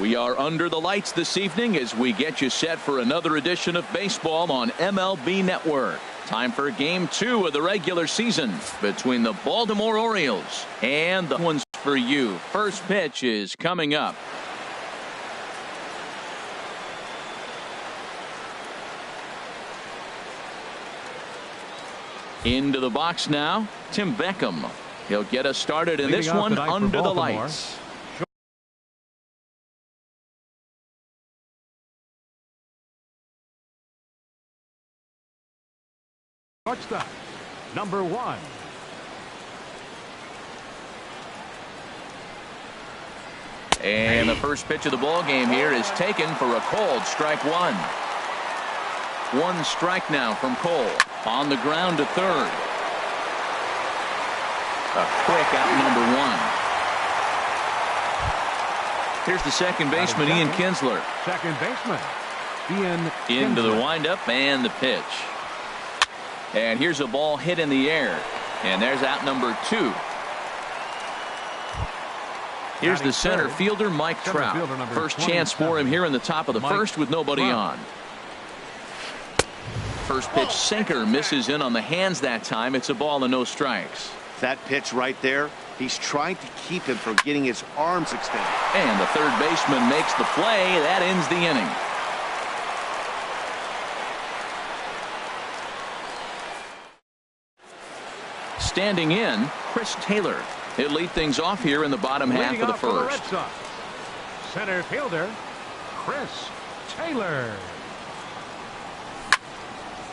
We are under the lights this evening as we get you set for another edition of baseball on MLB Network. Time for game 2 of the regular season between the Baltimore Orioles and the ones for you. First pitch is coming up. Into the box now, Tim Beckham. He'll get us started in this one under the lights. Shortstop, number 1. And the first pitch of the ball game here is taken for a called strike 1. 1 strike now from Cole. On the ground to third. A quick out number 1. Here's the second baseman, Ian Kinsler. Second baseman, Ian Into the Kinsler. windup and the pitch. And here's a ball hit in the air. And there's out number 2. Here's the center fielder, Mike Trout. First chance for him here in the top of the first with nobody on. First pitch sinker misses in on the hands that time. It's a ball and no strikes. That pitch right there, he's trying to keep him from getting his arms extended. And the third baseman makes the play. That ends the inning. Standing in, Chris Taylor. He'll lead things off here in the bottom half of the first. Center fielder, Chris Taylor.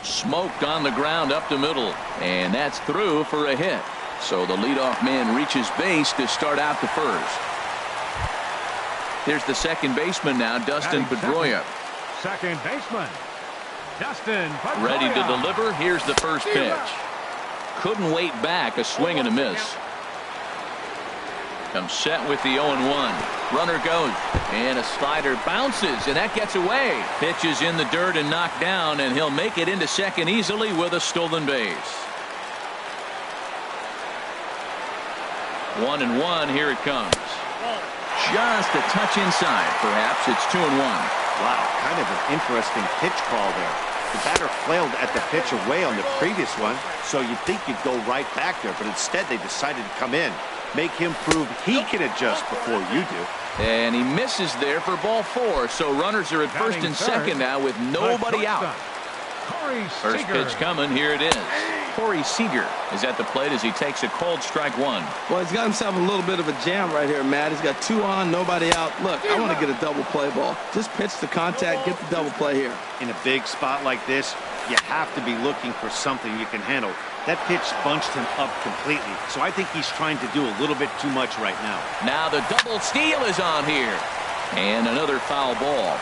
Smoked on the ground up the middle. And that's through for a hit. So the leadoff man reaches base to start out the first. Here's the second baseman now, Dustin Pedroia. Second baseman, Dustin Pedroia. Ready to deliver. Here's the first pitch. Couldn't wait back. A swing and a miss. Comes set with the 0-1. Runner goes. And a slider bounces. And that gets away. Pitch is in the dirt and knocked down. And he'll make it into second easily with a stolen base. 1-1. Here it comes. Just a touch inside. Perhaps it's 2-1. Wow, kind of an interesting pitch call there. The batter flailed at the pitch away on the previous one, so you'd think you'd go right back there, but instead they decided to come in. Make him prove he can adjust before you do. And he misses there for ball 4, so runners are at first and second now with nobody out. First pitch coming. Here it is. Corey Seager is at the plate as he takes a called strike 1. Well, he's got himself a little bit of a jam right here, Matt. He's got 2 on, nobody out. Look, I want to get a double play ball. Just pitch the contact, get the double play here. In a big spot like this, you have to be looking for something you can handle. That pitch bunched him up completely, so I think he's trying to do a little bit too much right now. Now the double steal is on here. And another foul ball.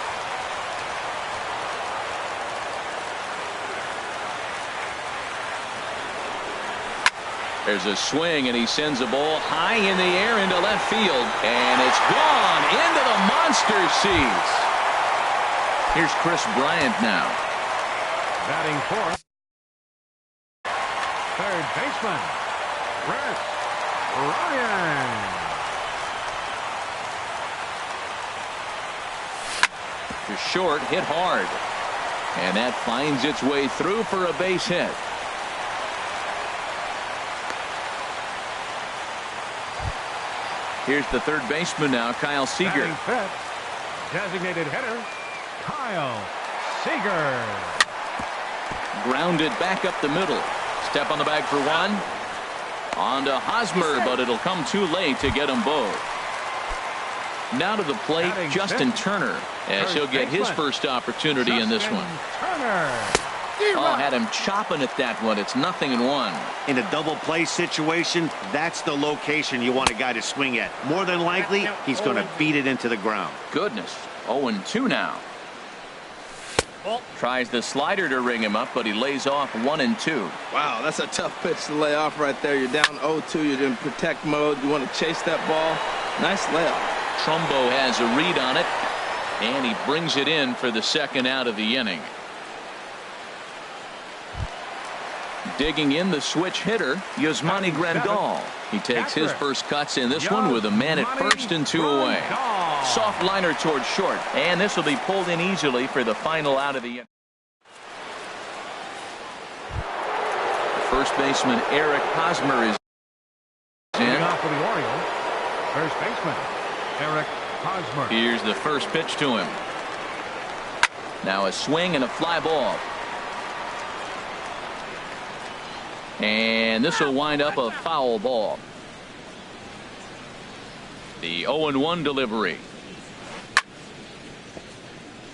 There's a swing, and he sends a ball high in the air into left field. And it's gone into the monster seats. Here's Chris Bryant now. Batting fourth, third baseman, Chris Bryant. To short, hit hard. And that finds its way through for a base hit. Here's the third baseman now, Kyle Seager. Fifth, designated hitter, Kyle Seager. Grounded back up the middle. Step on the bag for 1. On to Hosmer, but it'll come too late to get them both. Now to the plate, Justin Turner, as he'll get his first opportunity in this one. Turner. Oh, had him chopping at that one. It's 0-1. In a double play situation, that's the location you want a guy to swing at. More than likely, he's going to beat it into the ground. Goodness. 0-2 now. Tries the slider to ring him up, but he lays off 1-2. Wow, that's a tough pitch to lay off right there. You're down 0-2. You're in protect mode. You want to chase that ball. Nice layoff. Trumbo has a read on it, and he brings it in for the second out of the inning. Digging in, the switch hitter, Yasmani Grandal. He takes his first cuts in this one with a man at first and 2 away. Soft liner towards short, and this will be pulled in easily for the final out of the inning. First baseman Eric Hosmer is in. Off for the Orioles, first baseman Eric Hosmer. Here's the first pitch to him. Now a swing and a fly ball. And this will wind up a foul ball. The 0-1 delivery.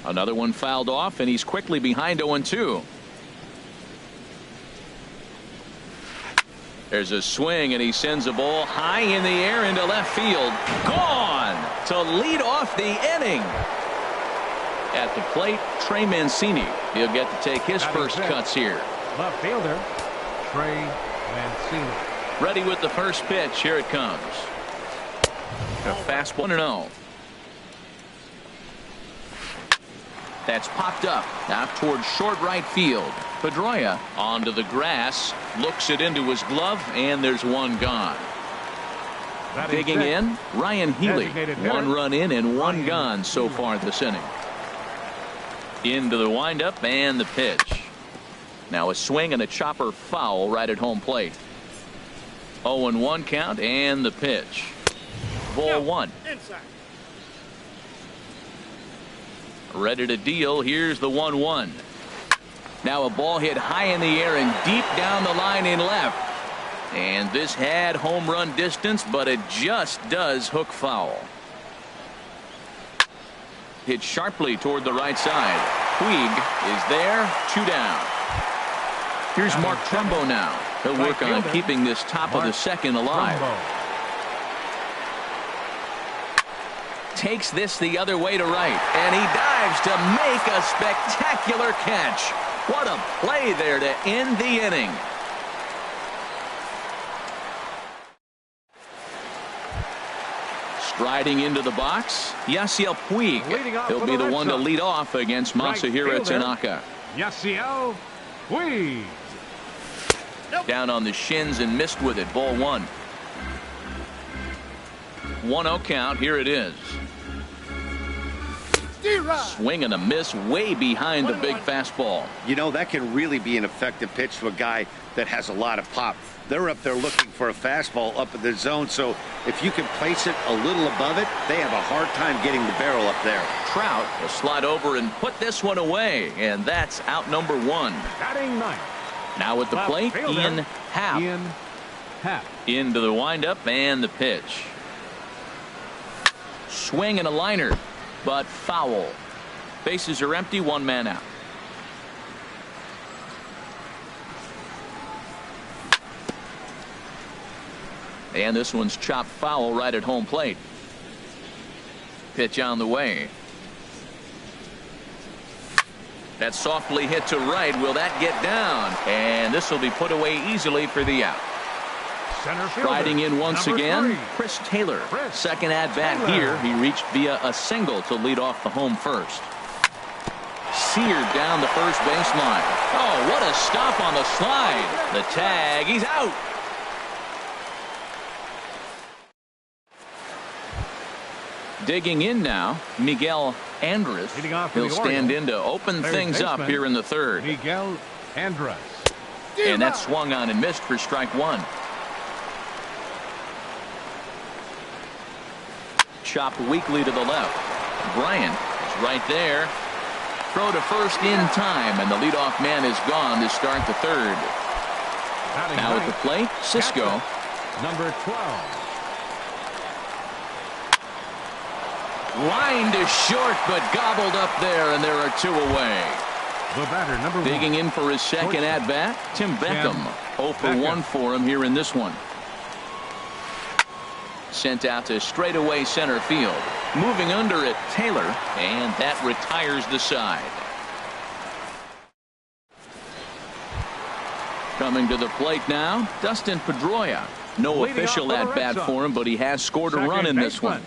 Another one fouled off, and he's quickly behind 0-2. There's a swing, and he sends a ball high in the air into left field. Gone to lead off the inning. At the plate, Trey Mancini. He'll get to take his first cuts here. Left fielder Trey Mancini. Ready with the first pitch. Here it comes. A fastball 1-0. That's popped up out towards short right field. Pedroia onto the grass, looks it into his glove, and there's one gone. Digging in, Ryan Healy. 1 run in and 1 gone so far this inning. Into the windup and the pitch. Now a swing and a chopper foul right at home plate. 0-1 count and the pitch. Ball 1. Ready to deal. Here's the 1-1. Now a ball hit high in the air and deep down the line in left. And this had home run distance, but it just does hook foul. Hit sharply toward the right side. Puig is there. 2 down. Here's Mark Trumbo now. He'll work on keeping this top of the second alive. Takes this the other way to right, and he dives to make a spectacular catch. What a play there to end the inning. Striding into the box, Yasiel Puig. He'll be the one to lead off against Masahiro Tanaka. Yasiel Puig. Down on the shins and missed with it. Ball 1. 1-0 count. Here it is. Swing and a miss way behind the big fastball. You know, that can really be an effective pitch to a guy that has a lot of pop. They're up there looking for a fastball up in the zone, so if you can place it a little above it, they have a hard time getting the barrel up there. Trout will slide over and put this one away, and that's out number 1. Batting 9th. Now at the plate, Ian Happ. Into the windup and the pitch. Swing and a liner, but foul. Bases are empty, 1 man out. And this one's chopped foul right at home plate. Pitch on the way. That's softly hit to right. Will that get down? And this will be put away easily for the out. Riding in once again, Chris Taylor. Second at bat here. He reached via a single to lead off the home first. Seared down the first baseline. Oh, what a stop on the slide. The tag. He's out. Digging in now, Miguel Andres. He'll stand in to open things up here in the third. Miguel Andres. And that swung on and missed for strike 1. Chopped weakly to the left. Bryant is right there. Throw to first in time, and the leadoff man is gone to start the third. Now at the plate, Cisco. Number 12. Line to short, but gobbled up there, and there are 2 away. The batter, number 1. Digging in for his second at bat, Tim Beckham. 0 for 1 for him here in this one. Sent out to straightaway center field. Moving under it, Taylor, and that retires the side. Coming to the plate now, Dustin Pedroia. No official at bat for him, but he has scored a run in this one.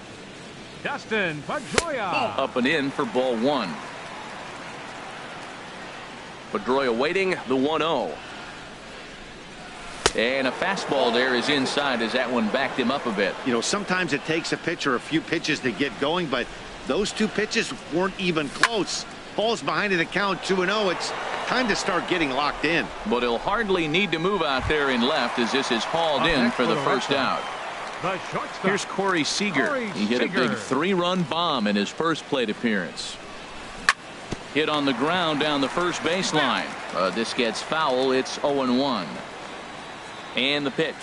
Dustin Pedroia. Up and in for ball 1. Pedroia waiting, the 1-0. And a fastball there is inside as that one backed him up a bit. You know, sometimes it takes a pitcher a few pitches to get going, but those two pitches weren't even close. Ball's behind in the count 2-0. It's time to start getting locked in. But he'll hardly need to move out there in left as this is hauled in for the first out. Here's Corey Seager. He hit a big 3-run bomb in his first plate appearance. Hit on the ground down the first baseline. This gets foul. It's 0-1. And the pitch.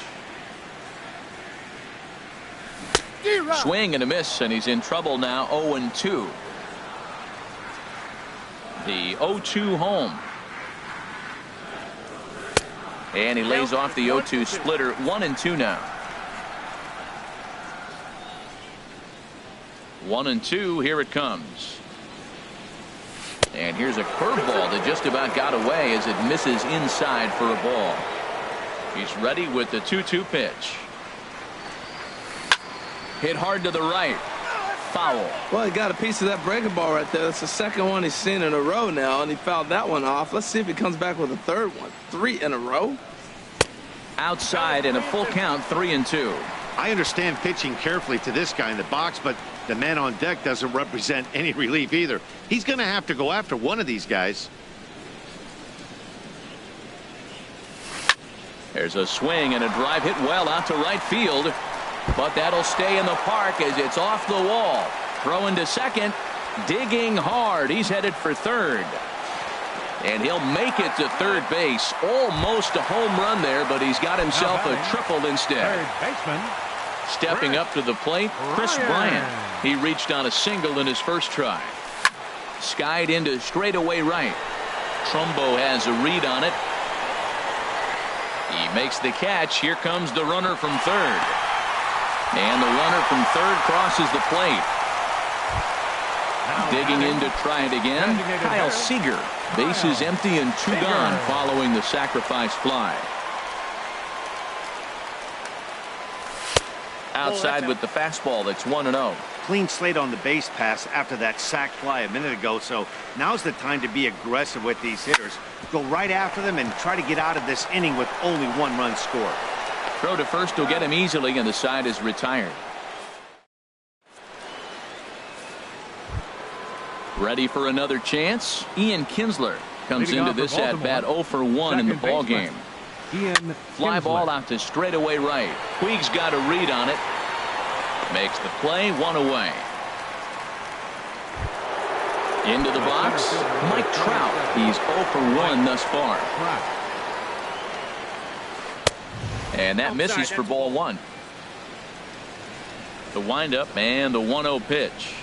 Swing and a miss, and he's in trouble now. 0-2. The 0-2 home. And he lays off the 0-2 splitter. 1-2 now. 1-2. Here it comes. And here's a curveball that just about got away as it misses inside for a ball. He's ready with the 2-2 pitch. Hit hard to the right. Foul. Well, he got a piece of that breaking ball right there. That's the second one he's seen in a row now, and he fouled that one off. Let's see if he comes back with a third one. 3 in a row. Outside in a full count. 3-2. I understand pitching carefully to this guy in the box, but the man on deck doesn't represent any relief either. He's going to have to go after one of these guys. There's a swing and a drive hit well out to right field. But that'll stay in the park as it's off the wall. Throwing to second. Digging hard. He's headed for third. And he'll make it to third base. Almost a home run there, but he's got himself a triple instead. Third baseman. Stepping up to the plate, Chris Bryant. He reached on a single in his first try. Skied into straightaway right. Trumbo has a read on it. He makes the catch. Here comes the runner from third. And the runner from third crosses the plate. Digging in to try it again. Kyle Seager. Bases empty and 2 gone following the sacrifice fly. Outside with the fastball. That's 1-0. Clean slate on the base pass after that sac fly a minute ago, so now's the time to be aggressive with these hitters. Go right after them and try to get out of this inning with only 1 run scored. Throw to first will get him easily, and the side is retired. Ready for another chance? Ian Kinsler comes into this at bat 0 for 1 in the ball game. Fly ball out to straightaway right. Puig's got a read on it. Makes the play. 1 away. Into the box. Mike Trout. He's 0 for 1 thus far. And that misses for ball 1. The windup and the 1-0 pitch.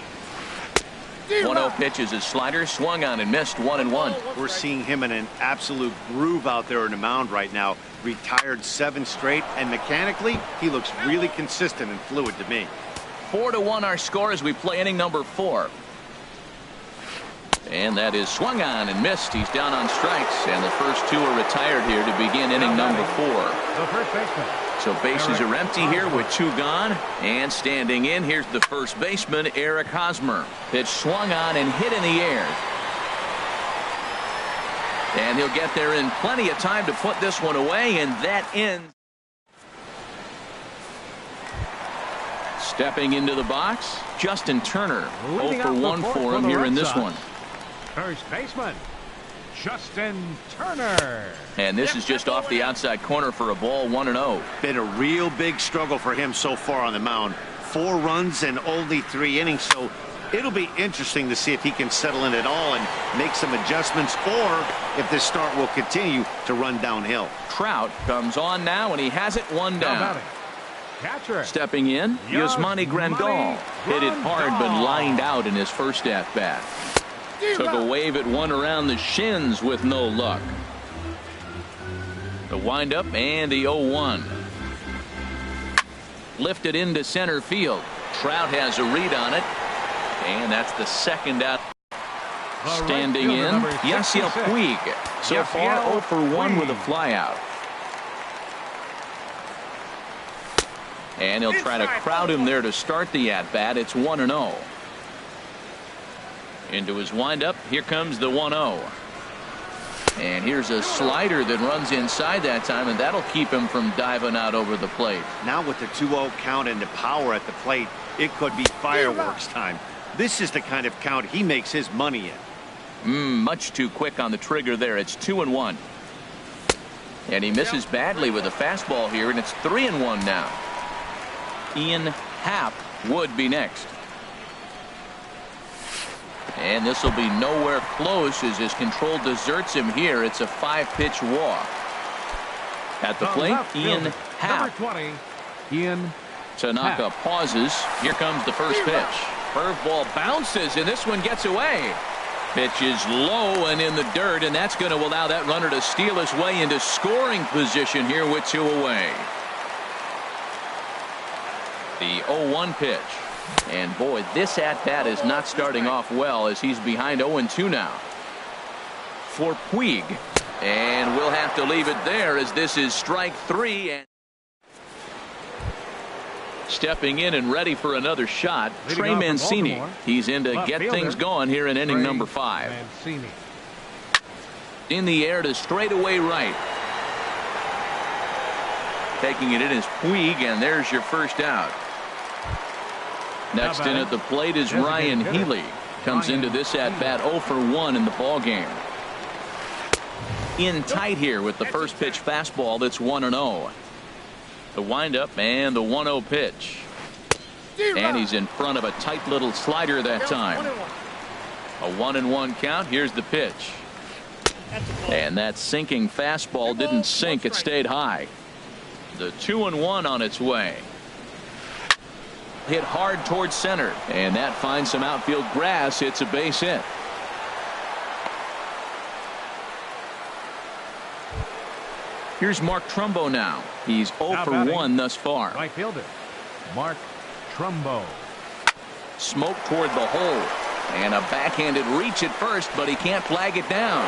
1-0 pitch is a slider, swung on and missed. 1-1. We're seeing him in an absolute groove out there in the mound right now. Retired 7 straight, and mechanically he looks really consistent and fluid to me. 4-1 our score as we play inning number 4. And that is swung on and missed. He's down on strikes, and the first 2 are retired here to begin inning number 4. The first baseman. So bases are empty here with 2 gone. And standing in, here's the first baseman, Eric Hosmer. Pitch swung on and hit in the air. And he'll get there in plenty of time to put this one away, and that ends. Stepping into the box, Justin Turner. 0 for 1 for him here in this one. First baseman, Justin Turner. And this is just off the outside corner for a ball. 1-0. Been a real big struggle for him so far on the mound. 4 runs in only 3 innings, so it'll be interesting to see if he can settle in at all and make some adjustments, or if this start will continue to run downhill. Trout comes on now, and he has it 1 down. Catcher. Stepping in, Yasmani Grandal. Hit it hard, but lined out in his first at-bat. Took a wave at one around the shins with no luck. The windup and the 0-1. Lifted into center field. Trout has a read on it. And that's the second out. Standing in, Yasiel Puig. So far 0 for 1 with a flyout. And he'll try to crowd him there to start the at-bat. It's 1-0. Into his windup. Here comes the 1-0. And here's a slider that runs inside that time, and that'll keep him from diving out over the plate. Now with the 2-0 count and the power at the plate, it could be fireworks time. This is the kind of count he makes his money in. Much too quick on the trigger there. It's 2-1. And he misses badly with a fastball here, and it's 3-1 now. Ian Happ would be next. And this will be nowhere close as his control deserts him here. It's a 5-pitch walk. At the plate, Ian Happ. Number 20, Ian Tanaka Happ. pauses. Here comes the first pitch. Curveball bounces, and this one gets away. Pitch is low and in the dirt, and that's going to allow that runner to steal his way into scoring position here with 2 away. The 0-1 pitch. And boy, this at-bat is not starting off well as he's behind 0-2 now. For Puig. And we'll have to leave it there as this is strike 3. And stepping in and ready for another shot, Trey Mancini. He's in to get things going here in inning number 5. In the air to straightaway right. Taking it in is Puig, and there's your first out. Next in at the plate is Ryan Healy. Comes into this at-bat 0 for 1 in the ballgame. In tight here with the first pitch fastball that's 1-0. The windup and the 1-0 pitch. And he's in front of a tight little slider that time. A 1-1 count. Here's the pitch. And that sinking fastball didn't sink. It stayed high. The 2-1 on its way. Hit hard towards center, and that finds some outfield grass. It's a base hit. Here's Mark Trumbo now. He's 0 for 1 thus far. Right fielder, Mark Trumbo. Smoke toward the hole, and a backhanded reach at first, but he can't flag it down.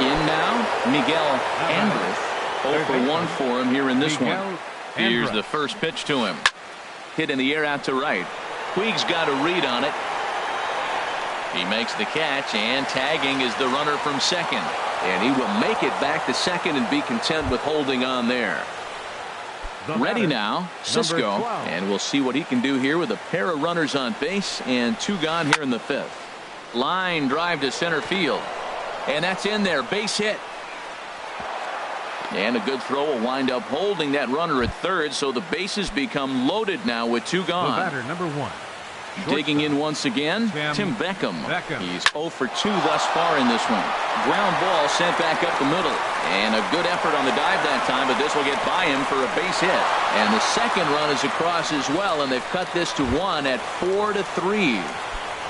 In now, Miguel Andrus. 0 for 1 for him here in this one. Here's the first pitch to him. Hit in the air out to right. Puig's got a read on it. He makes the catch, and tagging is the runner from second. And he will make it back to second and be content with holding on there. Ready now, Cisco, and we'll see what he can do here with a pair of runners on base and 2 gone here in the 5th. Line drive to center field. And that's in there, base hit. And a good throw will wind up holding that runner at third, so the bases become loaded now with 2 gone. The batter, number 1. Digging in once again, Tim Beckham. He's 0 for 2 thus far in this one. Ground ball sent back up the middle. And a good effort on the dive that time, but this will get by him for a base hit. And the second run is across as well, and they've cut this to 1 at 4-3.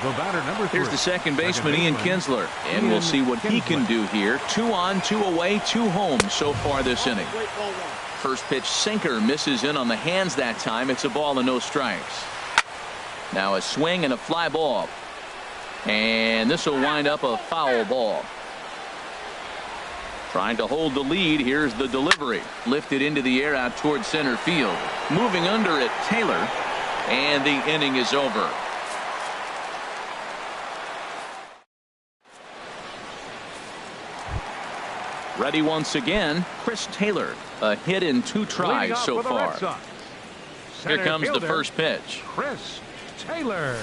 The batter, number 3. Here's the second baseman, Ian Kinsler. And we'll see what he can do here. 2 on, 2 away, 2 home so far this inning. First pitch sinker misses in on the hands that time. It's a ball and no strikes. Now a swing and a fly ball. And this will wind up a foul ball. Trying to hold the lead. Here's the delivery. Lifted into the air out towards center field. Moving under it, Taylor. And the inning is over. Ready once again, Chris Taylor. A hit in 2 tries so far. Here comes the first pitch. Chris Taylor.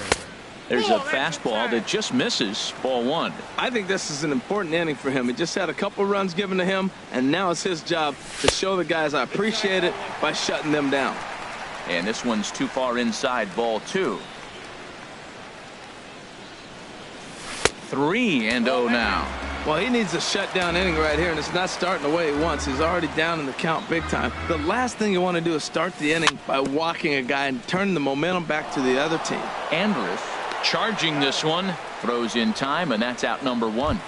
There's a fastball that just misses. Ball 1. I think this is an important inning for him. He just had a couple of runs given to him, and now it's his job to show the guys I appreciate it by shutting them down. And this one's too far inside. Ball 2. 3-0 now. Well, he needs a shutdown inning right here, and it's not starting the way he wants. He's already down in the count big time. The last thing you want to do is start the inning by walking a guy and turning the momentum back to the other team. Andrus charging this one. Throws in time, and that's out number 1.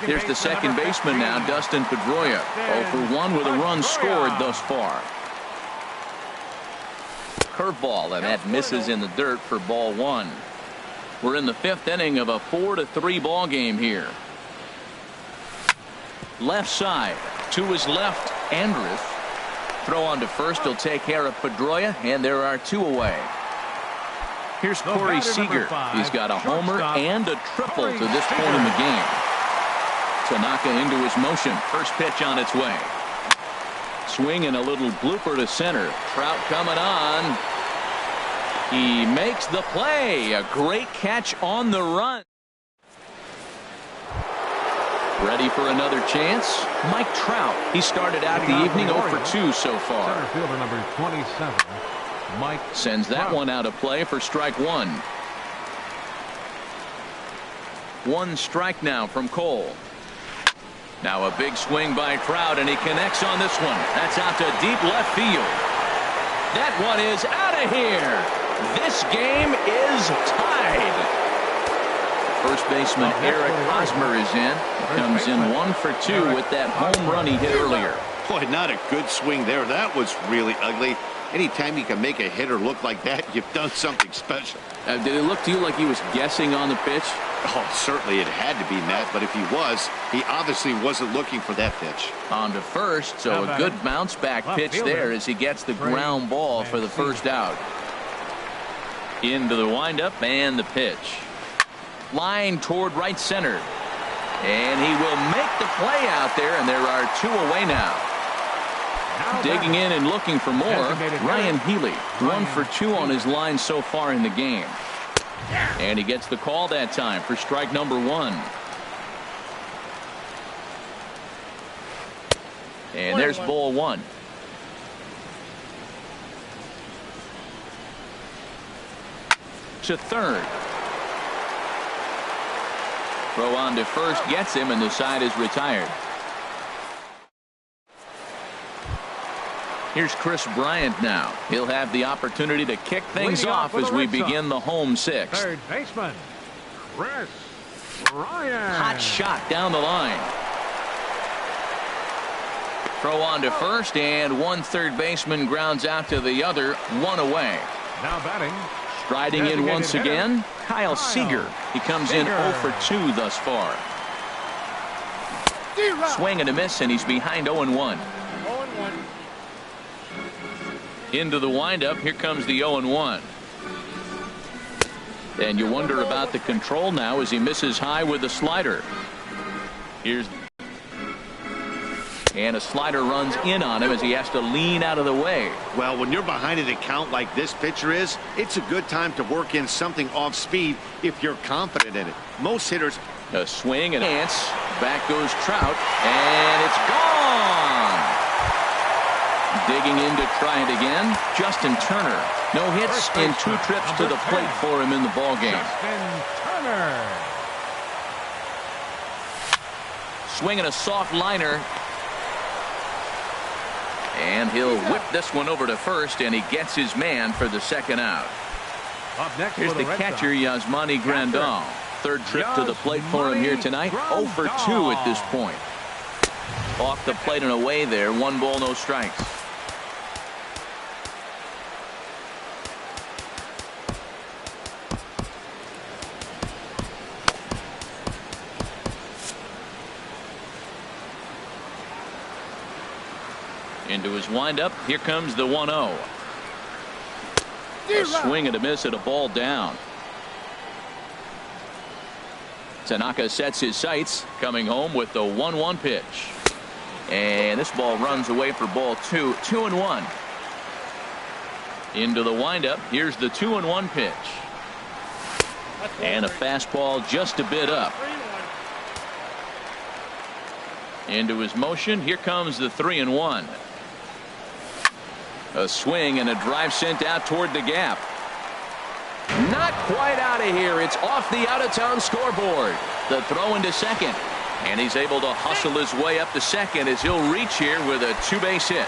Here's the second baseman now, Dustin Pedroia. 0 for 1 with a run scored thus far. Curveball, and that misses in the dirt for ball 1. We're in the 5th inning of a 4-3 ball game here. Left side to his left, Andrus. Throw on to first will take care of Pedroia, and there are 2 away. Here's Corey Seager. He's got a homer and a triple to this point in the game. Tanaka into his motion. First pitch on its way. Swing and a little blooper to center. Trout coming on. He makes the play. A great catch on the run. Ready for another chance. Mike Trout. He started out the evening 0 for 2 so far. Center fielder number 27, Mike Sends that one out of play for strike one. One strike now from Cole. Now a big swing by Trout, and he connects on this one. That's out to deep left field. That one is out of here. This game is tied. First baseman Eric Hosmer is in. Comes in 1 for 2 with that home run he hit earlier. Boy, not a good swing there. That was really ugly. Anytime you can make a hitter look like that, you've done something special. Did it look to you like he was guessing on the pitch? Oh, certainly it had to be, Matt, but if he was, he obviously wasn't looking for that pitch. On to first, so a good bounce back pitch there as he gets the ground ball for the first out. Into the windup and the pitch. Line toward right center. And he will make the play out there, and there are 2 away now. Digging in and looking for more, Ryan Healy. 1 for 2 on his line so far in the game. And he gets the call that time for strike number 1. And there's ball 1. To third. Throw on to first gets him, and the side is retired. Here's Chris Bryant now. He'll have the opportunity to kick things off as we begin the home 6th. Third baseman, Chris Bryant. Hot shot down the line. Throw on to first, and one third baseman grounds out to the other. 1 away. Now batting. Striding in once again, Kyle Seager. He comes in 0 for 2 thus far. Swing and a miss, and he's behind 0-1. Into the windup. Here comes the 0-1. And you wonder about the control now as he misses high with the slider. And a slider runs in on him as he has to lean out of the way. Well, when you're behind an account like this pitcher is, it's a good time to work in something off speed if you're confident in it. Most hitters. A swing and a chance. Back goes Trout, and it's gone. Digging in to try it again, Justin Turner. No hits in 2 trips to the plate for him in the ballgame. Justin Turner. Swinging a soft liner. And he'll whip this one over to first, and he gets his man for the second out. Up next, here's the catcher, Yasmani Grandal. Third trip to the plate for him here tonight. 0 for 2 at this point. Off the plate and away there. 1 ball, no strikes. Into his windup. Here comes the 1-0. A swing and a miss at a ball down. Tanaka sets his sights, coming home with the 1-1 pitch. And this ball runs away for ball 2. 2-1. Into the windup. Here's the 2-1 pitch. And a fastball just a bit up. Into his motion. Here comes the 3-1. A swing and a drive sent out toward the gap. Not quite out of here. It's off the out-of-town scoreboard. The throw into second. And he's able to hustle his way up to second as he'll reach here with a 2-base hit.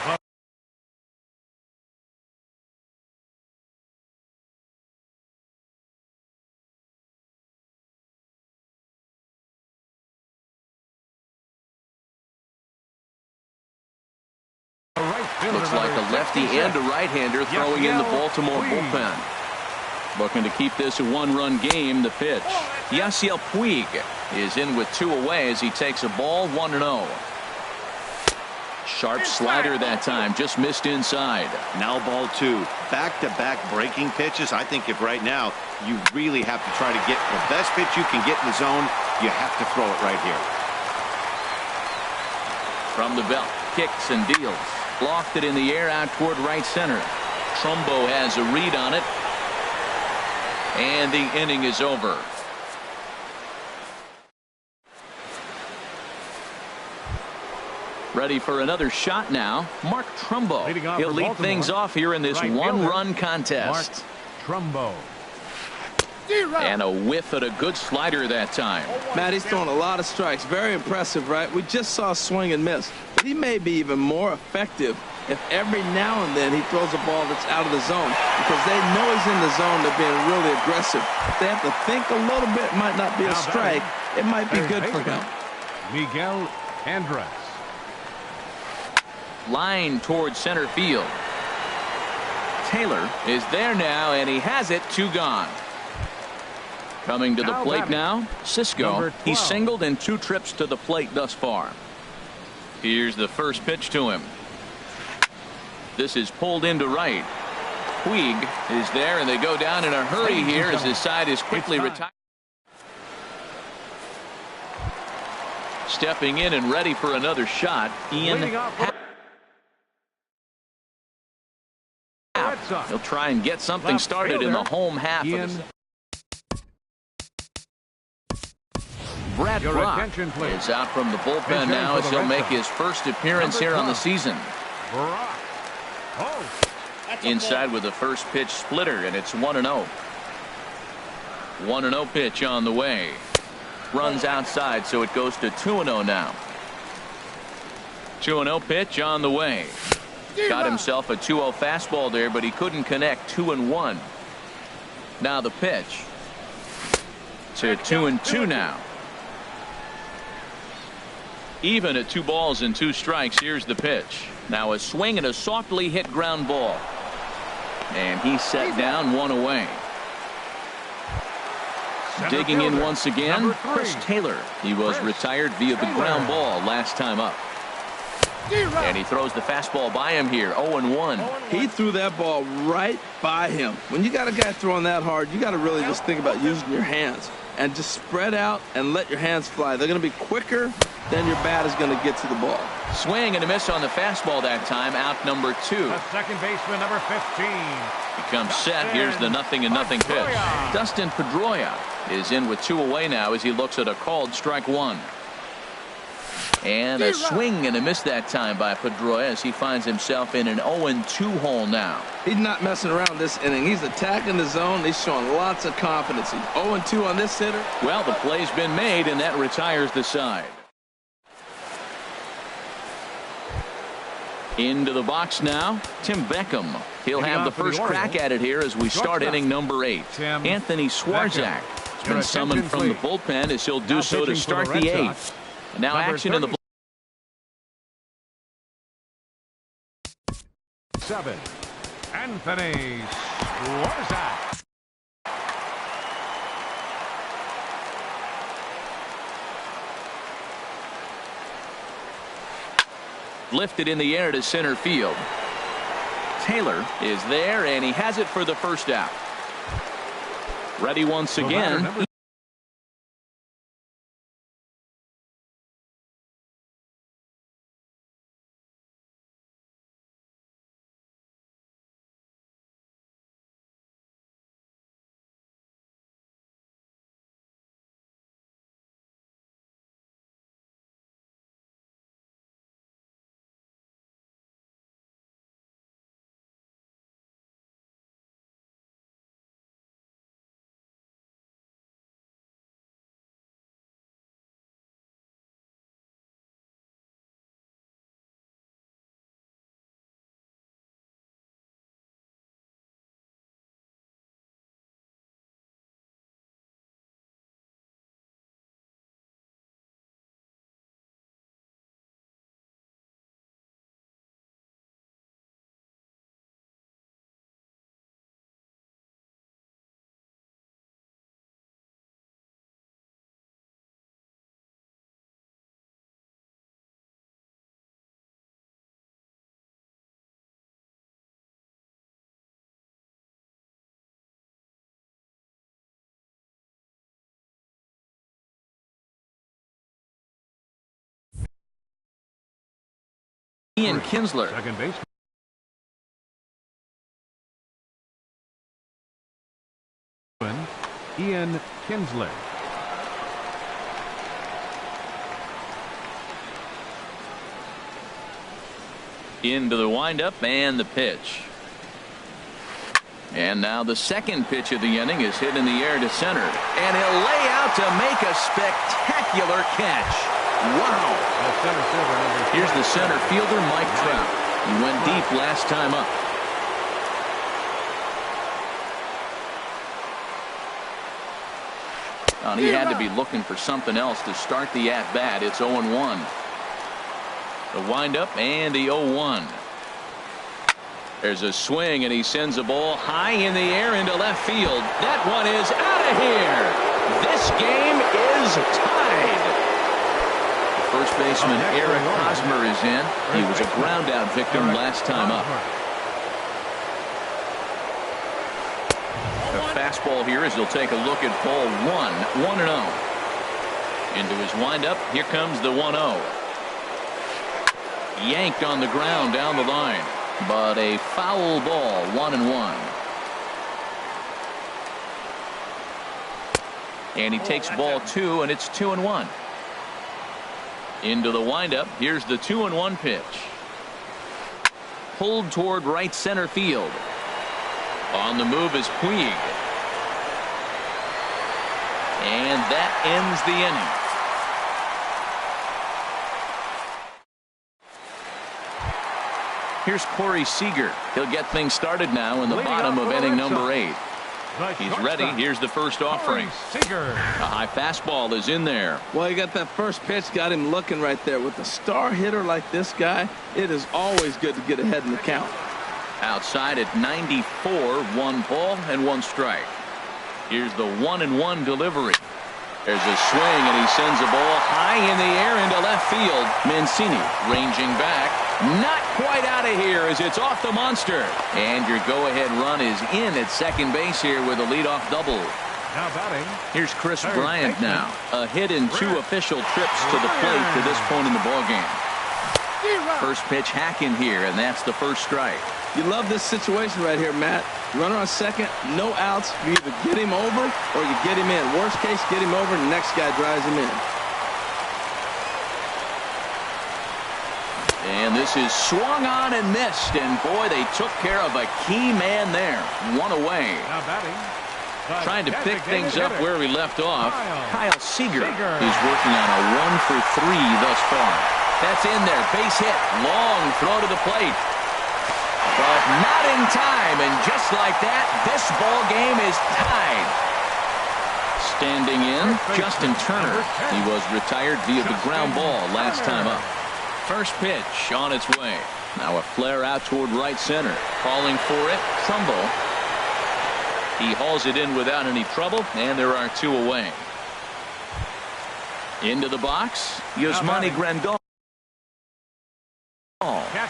Looks like a lefty and a right-hander throwing in the Baltimore bullpen. Looking to keep this a 1-run game. The pitch. Yasiel Puig is in with 2 away as he takes a ball. 1-0. Sharp slider that time, just missed inside. Now ball 2. Back-to-back breaking pitches. I think if right now you really have to try to get the best pitch you can get in the zone, you have to throw it right here. From the belt, kicks and deals. Lofted in the air out toward right center. Trumbo has a read on it. And the inning is over. Ready for another shot now. Mark Trumbo. He'll lead things off here in this one-run contest. Trumbo. And a whiff at a good slider that time. Matt, he's throwing a lot of strikes. Very impressive, right? We just saw a swing and miss. But he may be even more effective if every now and then he throws a ball that's out of the zone, because they know he's in the zone. They're being really aggressive. If they have to think a little bit, it might not be a strike. It might be good for him. Miguel Andres. Line towards center field. Taylor is there now, and he has it. 2 gone. Coming to the plate now, Cisco. He's singled in 2 trips to the plate thus far. Here's the first pitch to him. This is pulled into right. Puig is there, and they go down in a hurry here as his side is quickly retired. Stepping in and ready for another shot, Ian. He'll try and get something started in the home half of the Brad Brock is out from the bullpen now as he'll make his first appearance here on the season. Inside with the first pitch splitter, and it's 1-0. 1-0 pitch on the way. Runs outside, so it goes to 2-0 now. 2-0 pitch on the way. Got himself a 2-0 fastball there, but he couldn't connect. 2-1. Now the pitch to 2-2 now. Even at 2 balls and 2 strikes. Here's the pitch. Now a swing and a softly hit ground ball. And he's set down, 1 away. Digging in once again, Chris Taylor. He was retired via the ground ball last time up. And he throws the fastball by him here. 0-1. He threw that ball right by him. When you got a guy throwing that hard, you got to really just think about using your hands and just spread out and let your hands fly. They're going to be quicker than your bat is going to get to the ball. Swing and a miss on the fastball that time. Out number 2. The second baseman, number 15. Becomes set. Here's the 0-0 pitch. Dustin Pedroia is in with 2 away now as he looks at a called strike 1. And a swing and a miss that time by Pedroia as he finds himself in an 0-2 hole now. He's not messing around this inning. He's attacking the zone. He's showing lots of confidence. He's 0-2 on this hitter. Well, the play's been made, and that retires the side. Into the box now, Tim Beckham. He'll have the first crack at it here as we start inning number 8. Anthony Swarzak has been summoned from the bullpen as he'll do so to start the 8th. Now action in the 7. Anthony Swarzak. lifted in the air to center field. Taylor is there, and he has it for the first out. Ready once again. Ian Kinsler. Second base. Ian Kinsler. Into the windup and the pitch. And now the second pitch of the inning is hit in the air to center. And he'll lay out to make a spectacular catch. Wow. Here's the center fielder, Mike Trout. He went deep last time up. And he had to be looking for something else to start the at-bat. It's 0-1. The windup and the 0-1. There's a swing, and he sends a ball high in the air into left field. That one is out of here. This game is tied. First baseman Eric Hosmer is in. He was a ground-out victim last time up. The fastball here as he'll take a look at ball 1-0. Into his windup. Here comes the 1-0. Yanked on the ground down the line. But a foul ball, 1-1. And he takes ball 2, and it's 2-1. Into the windup. Here's the 2-1 pitch. Pulled toward right center field. On the move is Puig. And that ends the inning. Here's Corey Seager. He'll get things started now in the bottom of inning number 8. He's ready. Here's the first offering. A high fastball is in there. Well, you got that first pitch, got him looking right there. With a star hitter like this guy, it is always good to get ahead in the count. Outside at 94, 1 ball and 1 strike. Here's the 1-1 delivery. There's a swing, and he sends a ball high in the air into left field. Mancini ranging back. Not quite out of here as it's off the monster. And your go-ahead run is in at second base here with a leadoff double. Now batting. Here's Chris Bryant now. A hit in 2 official trips to the plate to this point in the ballgame. First pitch hack in here, and that's the first strike. You love this situation right here, Matt. Runner on second, no outs. You either get him over or you get him in. Worst case, get him over, and the next guy drives him in. And this is swung on and missed. And boy, they took care of a key man there. 1 away. Now batting. Trying to pick things up where we left off. Kyle Seager is working on a 1 for 3 thus far. That's in there. Base hit. Long throw to the plate. But not in time. And just like that, this ball game is tied. Standing in, Justin Turner. He was retired via the ground ball last time up. First pitch on its way. Now a flare out toward right center. Calling for it, Trumbo. He hauls it in without any trouble, and there are 2 away. Into the box, Yasmani Grandal.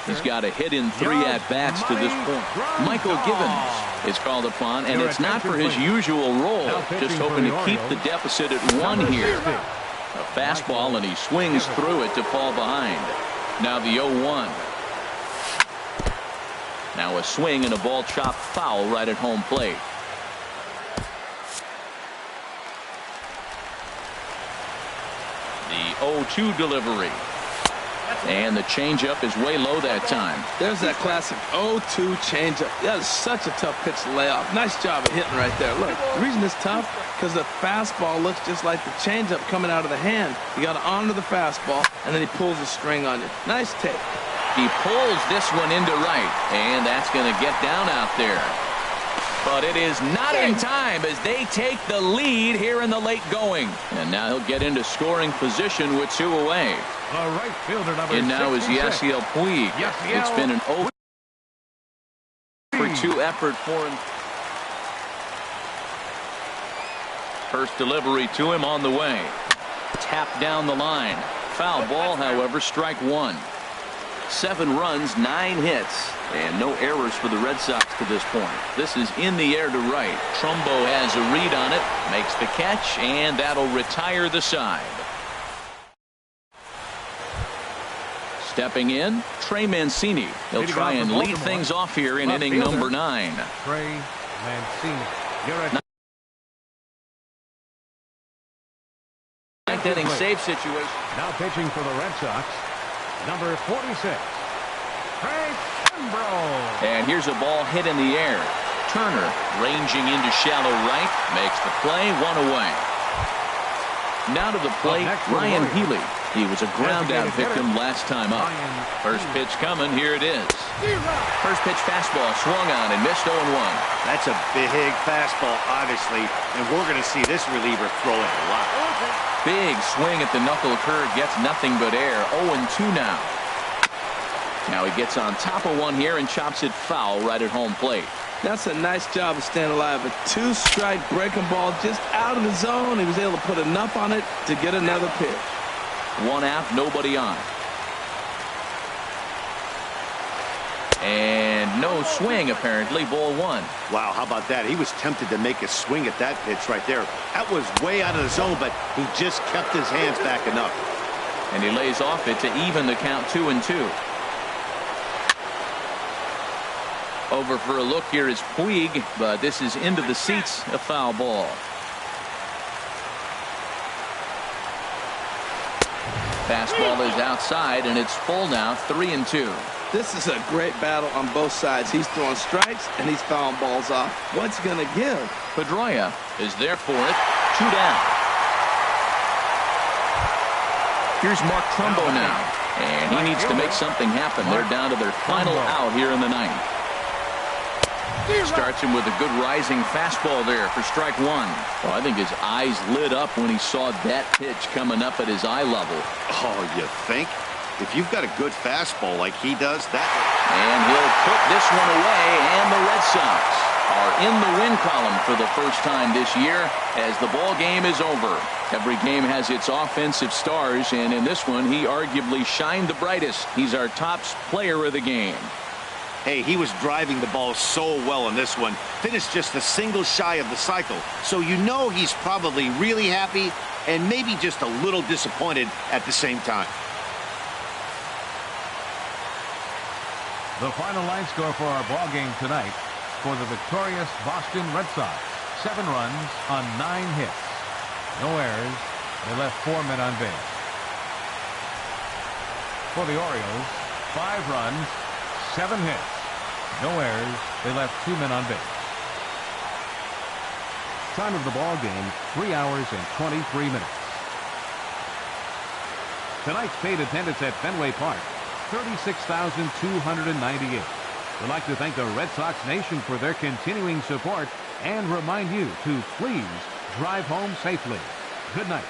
He's got a hit in 3 at-bats to this point. Michael Givens is called upon, and it's not for his usual role. Just hoping to keep the deficit at 1 here. A fastball, and he swings through it to fall behind. Now the 0-1. Now a swing and a ball chopped foul right at home plate. The 0-2 delivery. And the changeup is way low that time. There's that classic 0-2 changeup. That is such a tough pitch to lay off. Nice job of hitting right there. Look, the reason it's tough because the fastball looks just like the changeup coming out of the hand. You got to honor the fastball, and then he pulls the string on you. Nice take. He pulls this one into right, and that's going to get down out there. But it is not in time as they take the lead here in the late going. And now he'll get into scoring position with 2 away. The right fielder, number and now is Yasiel Puig. It's been an 0 for 2 effort for him. First delivery to him on the way. Tapped down the line. Foul ball, however, strike 1. 7 runs, 9 hits, and no errors for the Red Sox to this point. This is in the air to right. Trumbo has a read on it, makes the catch, and that'll retire the side. Stepping in, Trey Mancini. He'll try and lead things off here in inning number 9. Trey Mancini. You're at Ninth inning save situation. now pitching for the Red Sox, number 46, Craig Kimbrel. And here's a ball hit in the air. Turner ranging into shallow right, makes the play, 1 away. Now to the plate, Ryan Healy. He was a ground-out victim last time up. First pitch coming, here it is. First pitch fastball swung on and missed 0-1. That's a big fastball, obviously, and we're going to see this reliever throw it a lot. Big swing at the knuckle curve, gets nothing but air. 0-2 now. Now he gets on top of one here and chops it foul right at home plate. That's a nice job of staying alive. A 2-strike breaking ball just out of the zone. He was able to put enough on it to get another pitch. 1 out, nobody on. And no swing, apparently. Ball 1. Wow, how about that? He was tempted to make a swing at that pitch right there. That was way out of the zone, but he just kept his hands back enough. And he lays off it to even the count 2-2. Over for a look here is Puig, but this is into the seats, a foul ball. Fastball is outside, and it's full now, 3-2. This is a great battle on both sides. He's throwing strikes, and he's fouling balls off. What's going to give? Pedroia is there for it, 2 down. Here's Mark Trumbo now, and he needs to make something happen. They're down to their final out here in the 9th. Starts him with a good rising fastball there for strike 1. Well, I think his eyes lit up when he saw that pitch coming up at his eye level. Oh, you think? If you've got a good fastball like he does, that... And he'll put this one away, and the Red Sox are in the win column for the first time this year as the ball game is over. Every game has its offensive stars, and in this one, he arguably shined the brightest. He's our top player of the game. Hey, he was driving the ball so well in this one. Finished just a single shy of the cycle. So you know he's probably really happy and maybe just a little disappointed at the same time. The final line score for our ball game tonight for the victorious Boston Red Sox. 7 runs on 9 hits. No errors. They left 4 men on base. For the Orioles, 5 runs, 7 hits. No errors. They left 2 men on base. Time of the ball game, 3 hours and 23 minutes. Tonight's paid attendance at Fenway Park, 36,298. We'd like to thank the Red Sox Nation for their continuing support and remind you to please drive home safely. Good night.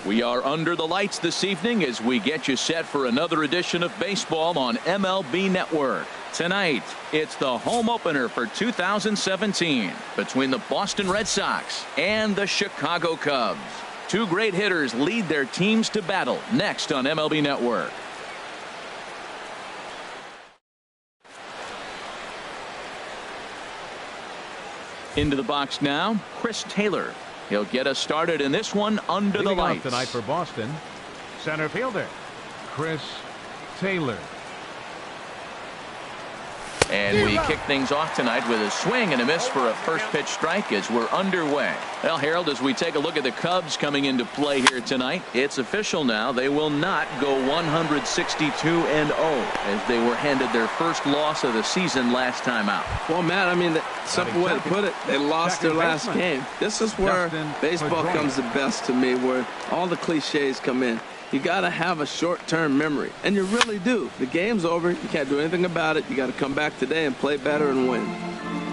We are under the lights this evening as we get you set for another edition of baseball on MLB Network. Tonight, it's the home opener for 2017 between the Boston Red Sox and the Chicago Cubs. Two great hitters lead their teams to battle next on MLB Network. Into the box now, Chris Taylor. He'll get us started in this one under the lights. Tonight for Boston, center fielder Chris Taylor. And we kick things off tonight with a swing and a miss for a first pitch strike as we're underway. Well, Harold, as we take a look at the Cubs coming into play here tonight, it's official now. They will not go 162-0 as they were handed their first loss of the season last time out. Well, Matt, I mean, the simple way to put it, they lost their last game. This is where baseball comes the best to me, where all the cliches come in. You got to have a short-term memory, and you really do. The game's over. You can't do anything about it. You got to come back today and play better and win.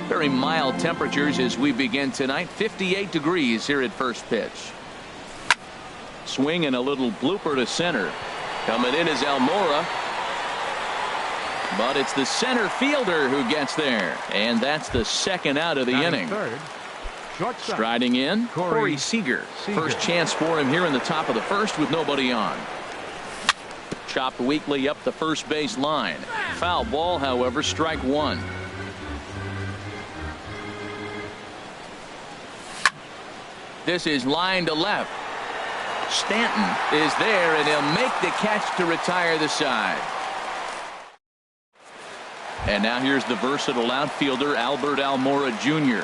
Very mild temperatures as we begin tonight. 58 degrees here at first pitch. Swing and a little blooper to center. Coming in is Almora. But it's the center fielder who gets there. And that's the second out of the inning. Third. Striding in, Corey Seager. First chance for him here in the top of the first with nobody on. Chopped weakly up the first base line. Foul ball, however, strike one. This is line to left. Stanton is there, and he'll make the catch to retire the side. And now here's the versatile outfielder, Albert Almora Jr.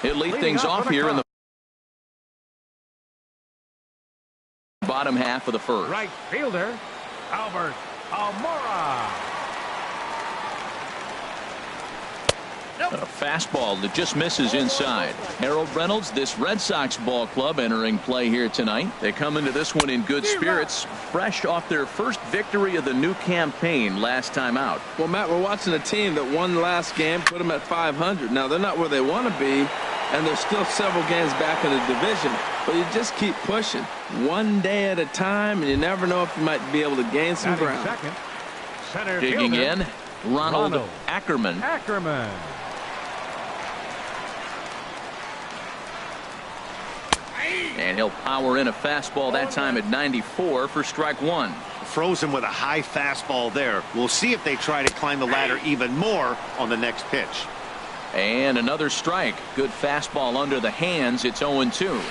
He'll lead things off here in the bottom half of the first. Right fielder, Albert Almora. A fastball that just misses inside. Harold Reynolds, this Red Sox ball club entering play here tonight. They come into this one in good spirits, fresh off their first victory of the new campaign last time out. Well, Matt, we're watching a team that won last game, put them at 500. Now, they're not where they want to be, and they're still several games back in the division. But you just keep pushing one day at a time, and you never know if you might be able to gain some ground. Second, center digging fielder, in, Ronald Ackerman. And he'll power in a fastball that time at 94 for strike one. Frozen with a high fastball there. We'll see if they try to climb the ladder even more on the next pitch. And another strike. Good fastball under the hands. It's 0-2.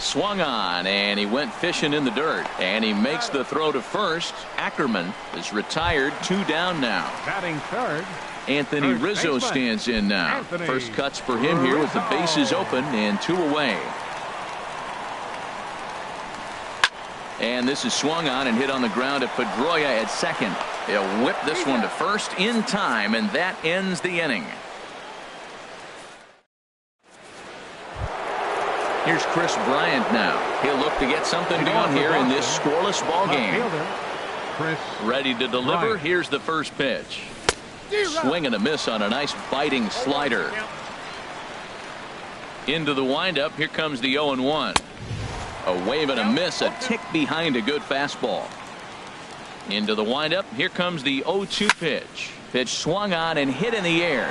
Swung on, and he went fishing in the dirt. And he makes the throw to first. Ackerman is retired. 2 down now. Batting third, Anthony Rizzo stands in now. First cuts for him here with the bases open and 2 away. And this is swung on and hit on the ground at Pedroia at second. He'll whip this one to first in time, and that ends the inning. Here's Chris Bryant now. He'll look to get something going here in this scoreless ball game. Ready to deliver. Here's the first pitch. Swing and a miss on a nice biting slider. Into the windup. Here comes the 0-1. A wave and a miss, a tick behind a good fastball. Into the windup. Here comes the 0-2 pitch. Pitch swung on and hit in the air.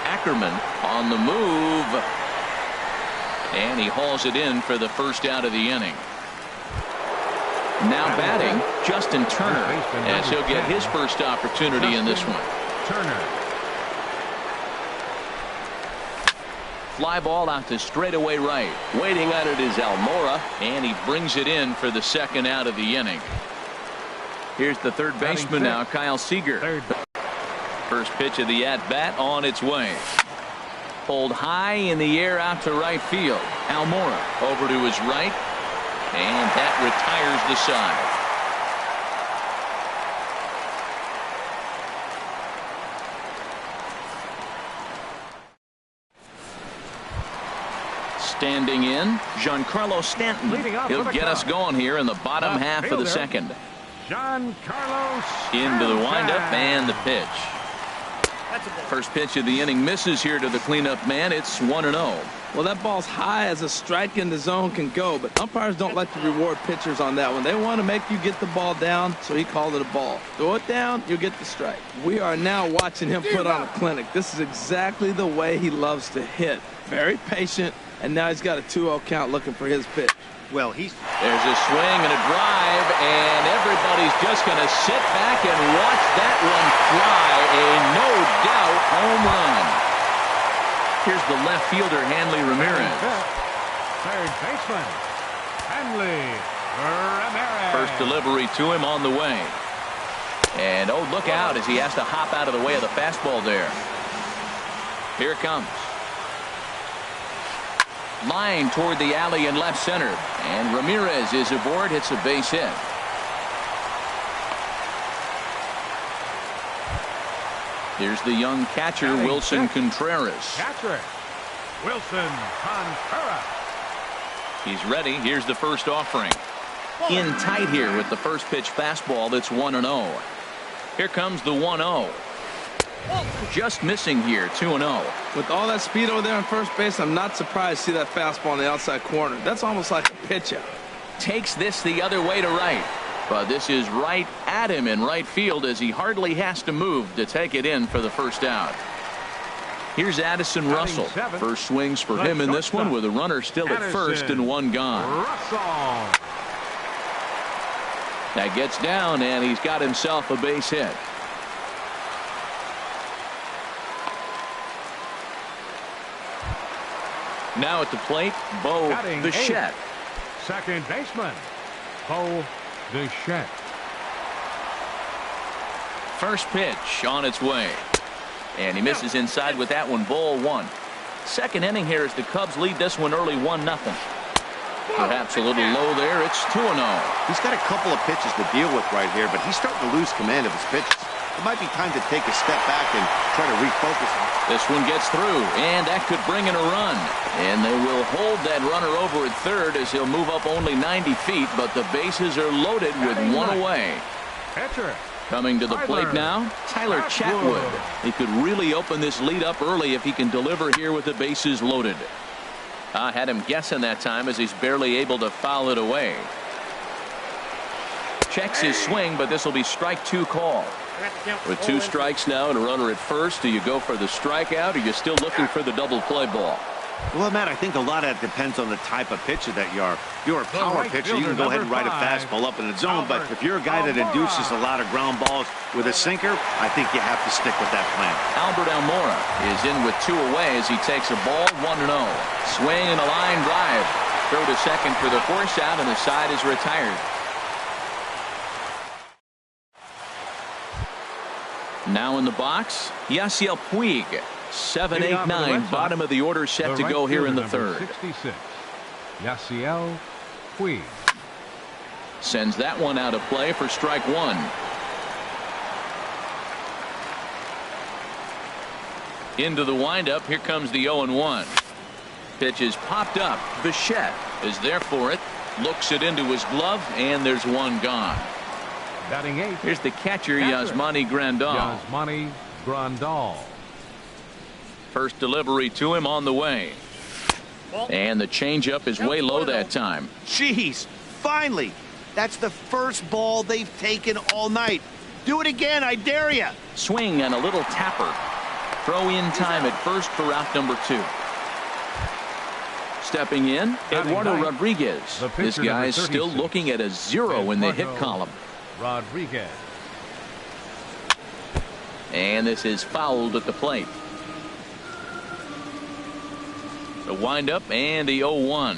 Ackerman on the move. And he hauls it in for the first out of the inning. Now batting, Justin Turner, as he'll get his first opportunity in this one. Fly ball out to straightaway right. Waiting on it is Almora, and he brings it in for the second out of the inning. Here's the third baseman now, Kyle Seager. First pitch of the at-bat on its way. Pulled high in the air out to right field. Almora over to his right, and that retires the side. Standing in, Giancarlo Stanton. He'll get us going here in the bottom half of the second. Giancarlo Into the windup and the pitch. First pitch of the inning misses here to the cleanup man. It's 1-0. Well, that ball's high as a strike in the zone can go, but umpires don't like to reward pitchers on that one. They want to make you get the ball down, so he called it a ball. Throw it down, you'll get the strike. We are now watching him put on a clinic. This is exactly the way he loves to hit. Very patient, and now he's got a 2-0 count looking for his pitch. Well, there's a swing and a drive, and everybody's just going to sit back and watch that one fly. A no-doubt home run. Here's the left fielder, Hanley Ramirez. Third baseman, Hanley Ramirez. First delivery to him on the way. And, oh, look out as he has to hop out of the way of the fastball there. Here it comes. Line toward the alley in left center. And Ramirez is aboard, hits a base hit. Here's the young catcher, Wilson Contreras. Catcher, Wilson Contreras. He's ready. Here's the first offering. In tight here with the first pitch fastball. That's 1-0. Here comes the 1-0. Just missing here, 2-0. With all that speed over there on first base, I'm not surprised to see that fastball on the outside corner. That's almost like a pitch out. Takes this the other way to right. But this is right at him in right field as he hardly has to move to take it in for the first out. Here's Addison Russell. First swings for him in this one with a runner still at first and one gone. Russell. That gets down and he's got himself a base hit. Now at the plate, Bo Bichette. Second baseman, Bo Bichette. First pitch on its way. And he misses inside with that one, ball one. Second inning here as the Cubs lead this one early 1-0. Perhaps a little low there. It's 2-0. He's got a couple of pitches to deal with right here, but he's starting to lose command of his pitches. It might be time to take a step back and try to refocus him. This one gets through, and that could bring in a run. And they will hold that runner over at third as he'll move up only 90 feet, but the bases are loaded with one away. Pitcher. Coming to the plate now, Tyler Chatwood. He could really open this lead up early if he can deliver here with the bases loaded. I had him guessing that time as he's barely able to foul it away. Checks his swing, but this will be strike two call. With two strikes now and a runner at first, do you go for the strikeout or are you still looking for the double play ball? Well, Matt, I think a lot of that depends on the type of pitcher that you are. If you're a power pitcher, you can go ahead and ride a fastball up in the zone. But if you're a guy that induces a lot of ground balls with a sinker, I think you have to stick with that plan. Albert Almora is in with two away as he takes a ball 1-0. Swing and a line drive. Throw to second for the force out, and the side is retired. Now in the box, Yasiel Puig. 7, 8, 9, bottom of the order set to go here in the third. 66, Yasiel Puig. Sends that one out of play for strike one. Into the windup. Here comes the 0-1. Pitch is popped up. Bichette is there for it. Looks it into his glove, and there's one gone. Batting eighth. Here's the catcher, Yasmani Grandal. Yasmani Grandal. First delivery to him on the way. And the changeup is way low that time. Jeez, finally. That's the first ball they've taken all night. Do it again, I dare you. Swing and a little tapper. Throw in time at first for out number 2. Stepping in, Eduardo Rodriguez. This guy's still looking at a 0 in the hit column. Rodriguez. And this is fouled at the plate. The windup and the 0-1.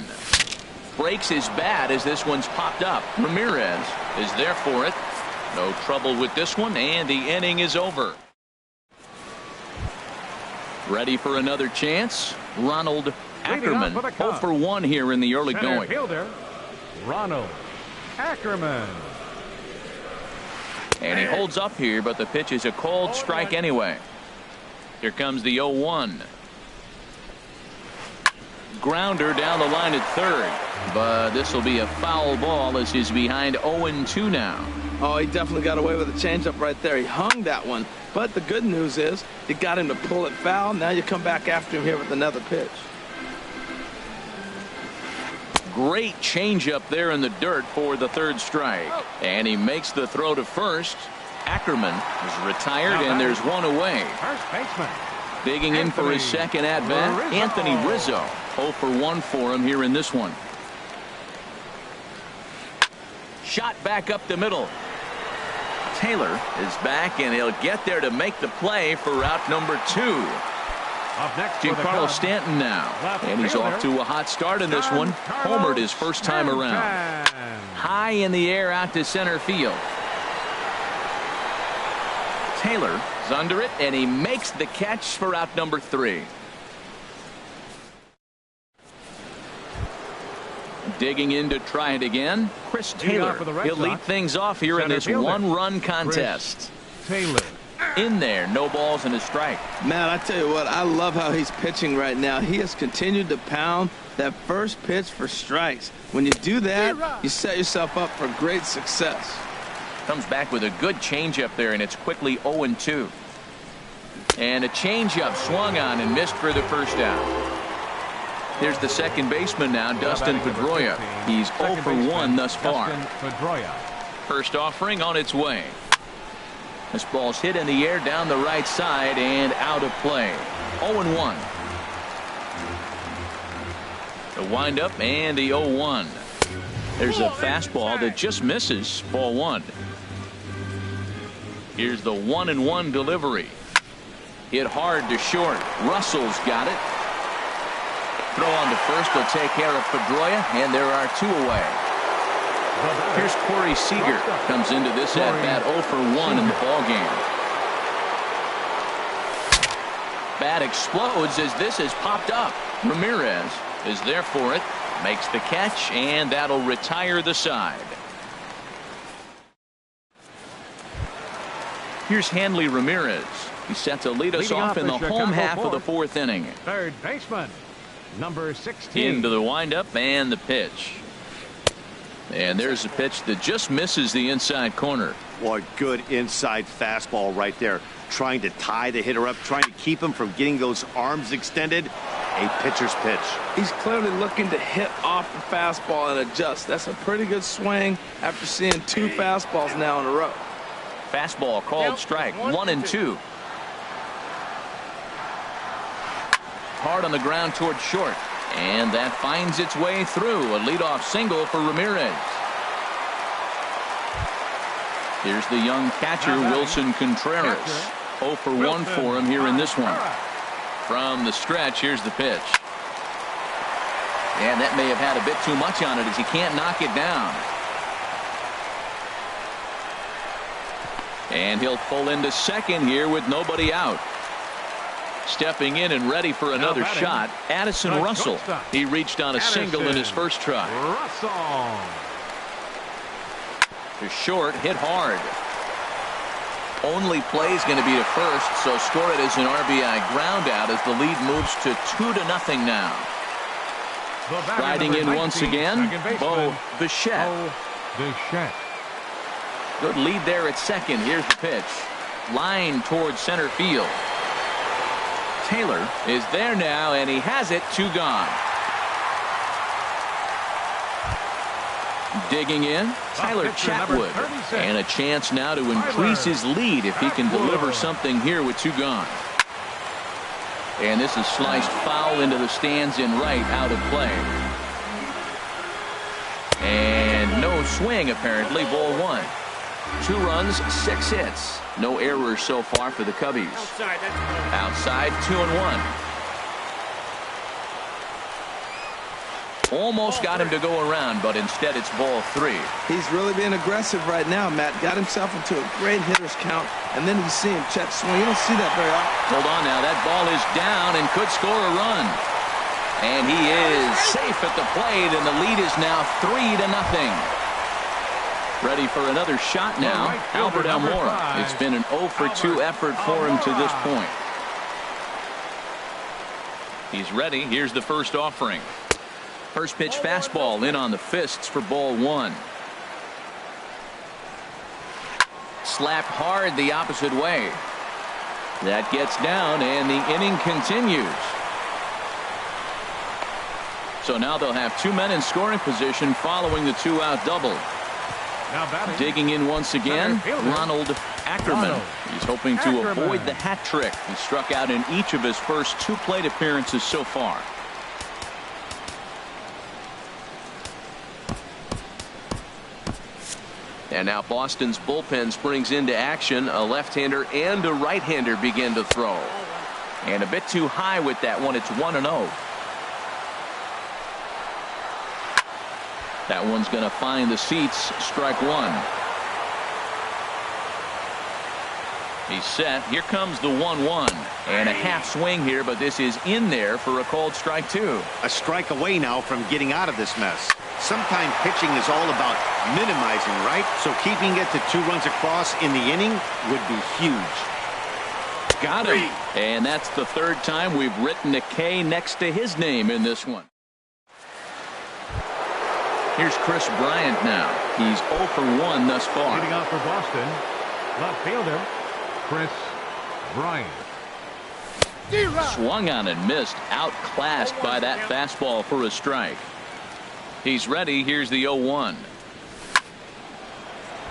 Breaks his bat as this one's popped up. Ramirez is there for it. No trouble with this one, and the inning is over. Ready for another chance. Ronald Ackerman, 0 for 1 here in the early going. Fielder, Ronald Ackerman. And he holds up here, but the pitch is a cold strike anyway. Here comes the 0-1. grounder down the line at third. But this will be a foul ball as he's behind 0-2 now. Oh, he definitely got away with a changeup right there. He hung that one. But the good news is you got him to pull it foul. Now you come back after him here with another pitch. Great changeup there in the dirt for the third strike. And he makes the throw to first. Ackerman is retired, and there's one away. First baseman. Digging in for his second at-bat, Anthony Rizzo. 0 for 1 for him here in this one. Shot back up the middle. Taylor is back, and he'll get there to make the play for route number 2. Up next, Giancarlo Stanton now, and he's off to a hot start in this one. Homered his first time around. High in the air out to center field. Taylor is under it, and he makes the catch for out number 3. Digging in to try it again, Chris Taylor. He'll lead things off here in this one-run contest. Taylor. In there, no balls and a strike. Man, I tell you what, I love how he's pitching right now. He has continued to pound that first pitch for strikes. When you do that, you set yourself up for great success. Comes back with a good changeup there, and it's quickly 0-2. And a changeup swung on and missed for the first out. Here's the second baseman now, Dustin Pedroia. He's 0 for 1 thus far. First offering on its way. This ball's hit in the air down the right side and out of play. 0-1. The windup and the 0-1. There's a fastball that just misses, ball 1. Here's the 1-1 delivery. Hit hard to short. Russell's got it. Throw on to first will take care of Pedroia, and there are 2 away. Here's Corey Seager. Comes into this at-bat 0 for 1 in the ballgame. Bat explodes as this has popped up. Ramirez is there for it. Makes the catch, and that'll retire the side. Here's Hanley Ramirez. He's set to lead us off in the home half of the 4th inning. Third baseman, number 16. Into the windup and the pitch. And there's a pitch that just misses the inside corner. Boy, good inside fastball right there. Trying to tie the hitter up, trying to keep him from getting those arms extended. A pitcher's pitch. He's clearly looking to hit off the fastball and adjust. That's a pretty good swing after seeing 2 fastballs now in a row. Fastball called strike. 1-2. Hard on the ground toward short. And that finds its way through. A leadoff single for Ramirez. Here's the young catcher, Wilson Contreras. 0 for 1 for him here in this one. From the stretch, here's the pitch. And that may have had a bit too much on it as he can't knock it down. And he'll pull into second here with nobody out. Stepping in and ready for another shot, Addison Russell. He reached on a single in his first try. Russell. To short, hit hard. Only play is going to be to first, so score it as an RBI ground out as the lead moves to 2-0 now. Riding in once again, Bo Bichette. Good lead there at second. Here's the pitch. Line towards center field. Taylor is there now, and he has it. 2 gone. Digging in, Tyler Chatwood, and a chance now to increase his lead if he can deliver something here with 2 gone. And this is sliced foul into the stands in right, out of play. And no swing apparently, ball 1. 2 runs, 6 hits. No errors so far for the Cubbies. Outside, 2-1. Almost got him to go around, but instead it's ball 3. He's really being aggressive right now, Matt. Got himself into a great hitter's count, and then you see him check swing. You don't see that very often. Hold on now. That ball is down and could score a run. And he is safe at the plate, and the lead is now 3-0. Ready for another shot now, Albert Almora. It's been an 0 for 2 effort for him to this point. He's ready. Here's the first offering. First pitch fastball in on the fists for ball one. Slapped hard the opposite way. That gets down, and the inning continues. So now they'll have two men in scoring position following the two-out double. Now digging in once again, Ronald Ackerman. He's hoping to avoid the hat trick. He struck out in each of his first two plate appearances so far. And now Boston's bullpen springs into action. A left-hander and a right-hander begin to throw. And a bit too high with that one. It's 1-0. That one's going to find the seats. Strike one. He's set. Here comes the 1-1. And a half swing here, but this is in there for a called strike two. A strike away now from getting out of this mess. Sometimes pitching is all about minimizing, right? So keeping it to 2 runs across in the inning would be huge. Got him. And that's the third time we've written a K next to his name in this one. Here's Chris Bryant now. He's 0 for 1 thus far. Leading off for Boston, left fielder Chris Bryant. Swung on and missed. Outclassed by that fastball for a strike. He's ready. Here's the 0-1.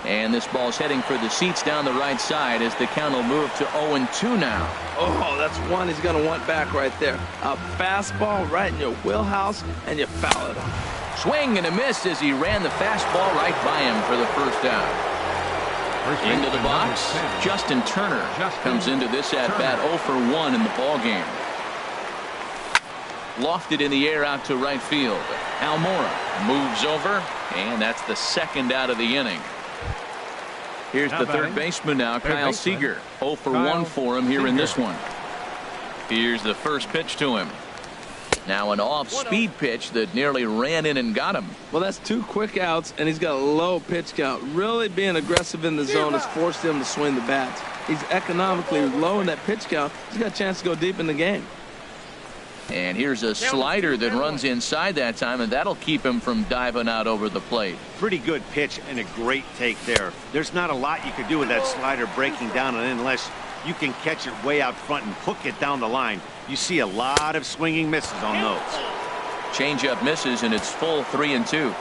And this ball's heading for the seats down the right side as the count will move to 0-2 now. Oh, that's one he's going to want back right there. A fastball right in your wheelhouse, and you foul it. Swing and a miss as he ran the fastball right by him for the first out. Into the box, Justin Turner comes into this at-bat 0 for 1 in the ballgame. Lofted in the air out to right field. Almora moves over, and that's the second out of the inning. Here's the third baseman now, Kyle Seager. 0 for 1 for him here in this one. Here's the first pitch to him. Now an off-speed pitch that nearly ran in and got him. Well, that's 2 quick outs, and he's got a low pitch count. Really being aggressive in the zone has forced him to swing the bats. He's economically low in that pitch count. He's got a chance to go deep in the game. And here's a slider that runs inside that time, and that'll keep him from diving out over the plate. Pretty good pitch and a great take there. There's not a lot you could do with that slider breaking down, and unless you can catch it way out front and hook it down the line. You see a lot of swinging misses on those. Changeup misses, and it's full 3-2.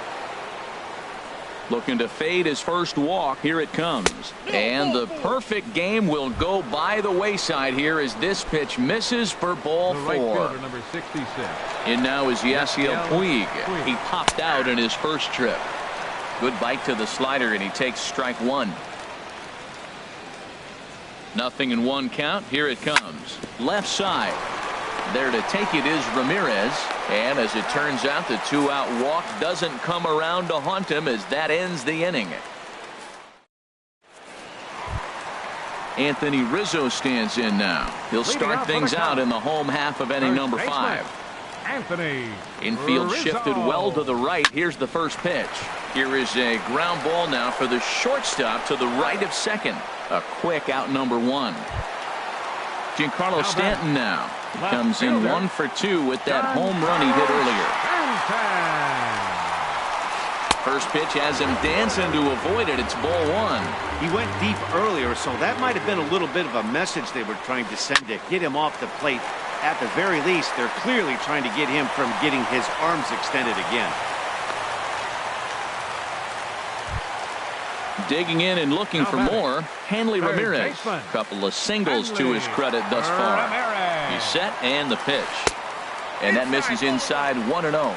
Looking to fade his first walk. Here it comes. And the perfect game will go by the wayside here as this pitch misses for ball 4. Right number 66. In now is Yasiel Puig. He popped out in his first trip. Good bite to the slider, and he takes strike one. 0-1 count. Here it comes. Left side. There to take it is Ramirez. And as it turns out, the 2-out walk doesn't come around to haunt him as that ends the inning. Anthony Rizzo stands in now. He'll start things out in the home half of inning number 5. Anthony Infield Rizzo. shifted well to the right. Here's the first pitch. Here is a ground ball now for the shortstop to the right of second. A quick out number 1. Giancarlo Stanton now. He comes in 1 for 2 with that home run he hit earlier. First pitch has him dancing to avoid it. It's ball 1. He went deep earlier, so that might have been a little bit of a message they were trying to send to get him off the plate. At the very least, they're clearly trying to get him from getting his arms extended again. Digging in and looking for more, Hanley Ramirez. Couple of singles to his credit thus far. He's set and the pitch. And that misses inside 1-0.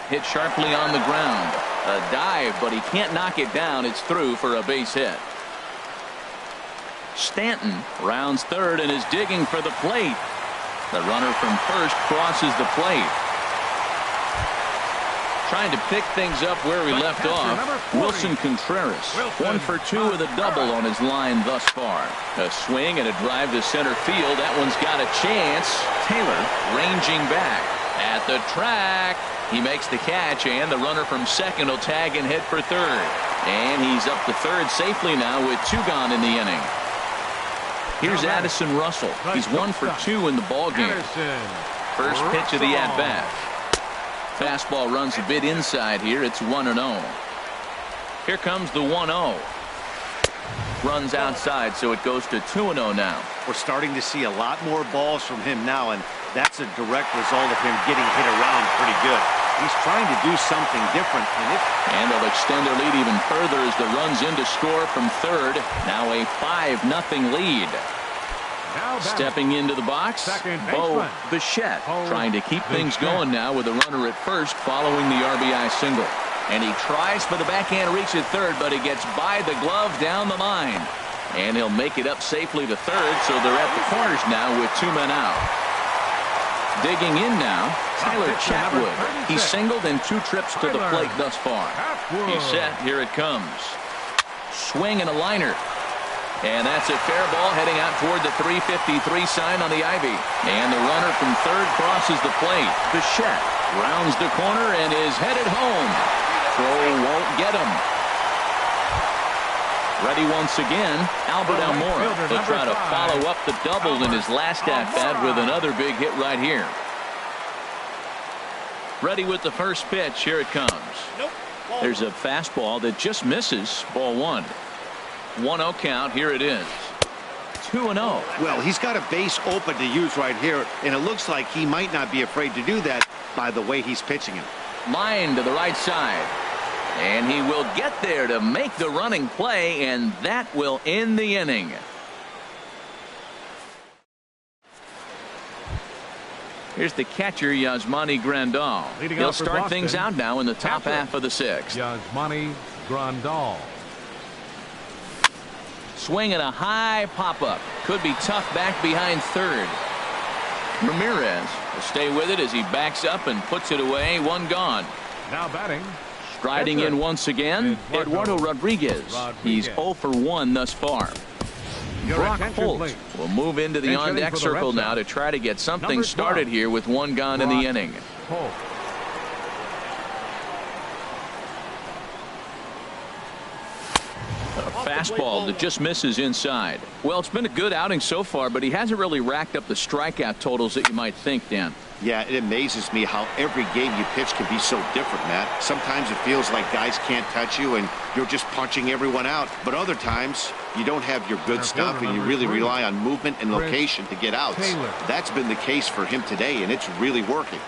Hit sharply on the ground. A dive, but he can't knock it down. It's through for a base hit. Stanton rounds third and is digging for the plate. The runner from first crosses the plate. Trying to pick things up where we left off. Wilson Contreras, 1 for 2 with a double on his line thus far. A swing and a drive to center field. That one's got a chance. Taylor ranging back at the track. He makes the catch, and the runner from second will tag and head for third. And he's up to third safely now with 2 gone in the inning. Here's Addison Russell. He's 1 for 2 in the ball game. First pitch of the at-bat. Fastball runs a bit inside here. It's 1-0. Here comes the 1-0. Runs outside, so it goes to 2-0 now. We're starting to see a lot more balls from him now, and that's a direct result of him getting hit around pretty good. He's trying to do something different. And they'll extend their lead even further as the runs in to score from third. Now a 5-0 lead. Stepping into the box, Bo Bichette trying to keep things going now with a runner at first following the RBI single. And he tries for the backhand reach at third, but he gets by the glove down the line. And he'll make it up safely to third, so they're at the corners now with 2 men out. Digging in now, Tyler Chatwood. He's singled in 2 trips to the plate thus far. He's set. Here it comes. Swing and a liner. And that's a fair ball heading out toward the 353 sign on the ivy. And the runner from third crosses the plate. Bichette rounds the corner and is headed home. Throw won't get him. Ready once again, Albert Almora. He'll try to follow up the double in his last at-bat with another big hit right here. Ready with the first pitch. Here it comes. There's a fastball that just misses. Ball 1. 1-0 count. Here it is. 2-0. Well, he's got a base open to use right here, and it looks like he might not be afraid to do that by the way he's pitching him. Line to the right side. And he will get there to make the running play, and that will end the inning. Here's the catcher, Yasmani Grandal. He'll start things out now in the top half of the 6th. Yasmani Grandal. Swing and a high pop-up. Could be tough back behind third. Ramirez will stay with it as he backs up and puts it away. 1 gone. Now batting. Striding in once again, Eduardo Rodriguez. He's 0 for 1 thus far. Brock Holt will move into the on-deck circle now to try to get something started here with 1 gone in the inning. A fastball that just misses inside. Well, it's been a good outing so far, but he hasn't really racked up the strikeout totals that you might think, Dan. Yeah, it amazes me how every game you pitch can be so different, Matt. Sometimes it feels like guys can't touch you and you're just punching everyone out. But other times you don't have your good stuff and you really rely on movement and location to get outs. That's been the case for him today, and it's really working.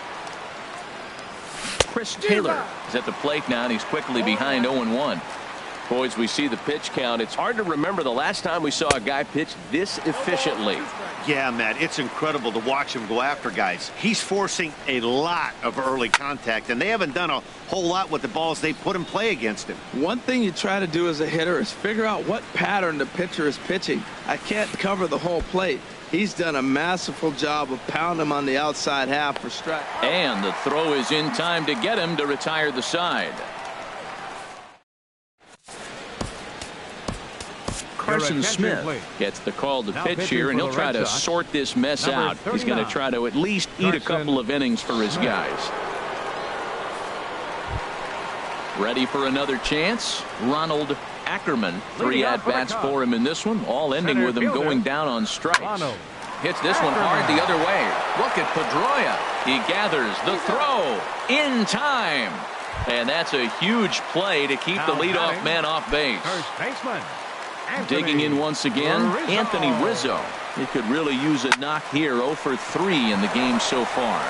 Chris Taylor is at the plate now, and he's quickly behind 0-1. Boys, we see the pitch count. It's hard to remember the last time we saw a guy pitch this efficiently. Yeah, Matt, it's incredible to watch him go after guys. He's forcing a lot of early contact, and they haven't done a whole lot with the balls they put in play against him. One thing you try to do as a hitter is figure out what pattern the pitcher is pitching. I can't cover the whole plate. He's done a masterful job of pounding him on the outside half for strike. And the throw is in time to get him to retire the side. Carson Smith gets the call to pitch here, and he'll try to sort this mess out. He's going to try to at least eat a couple of innings for his guys. Ready for another chance? Ronald Ackerman. 3 at-bats for him in this one, all ending with him going down on strikes. Hits this one hard the other way. Look at Pedroia. He gathers the throw in time. And that's a huge play to keep the leadoff man off base. Digging in once again, Anthony Rizzo. He could really use a knock here. 0 for 3 in the game so far.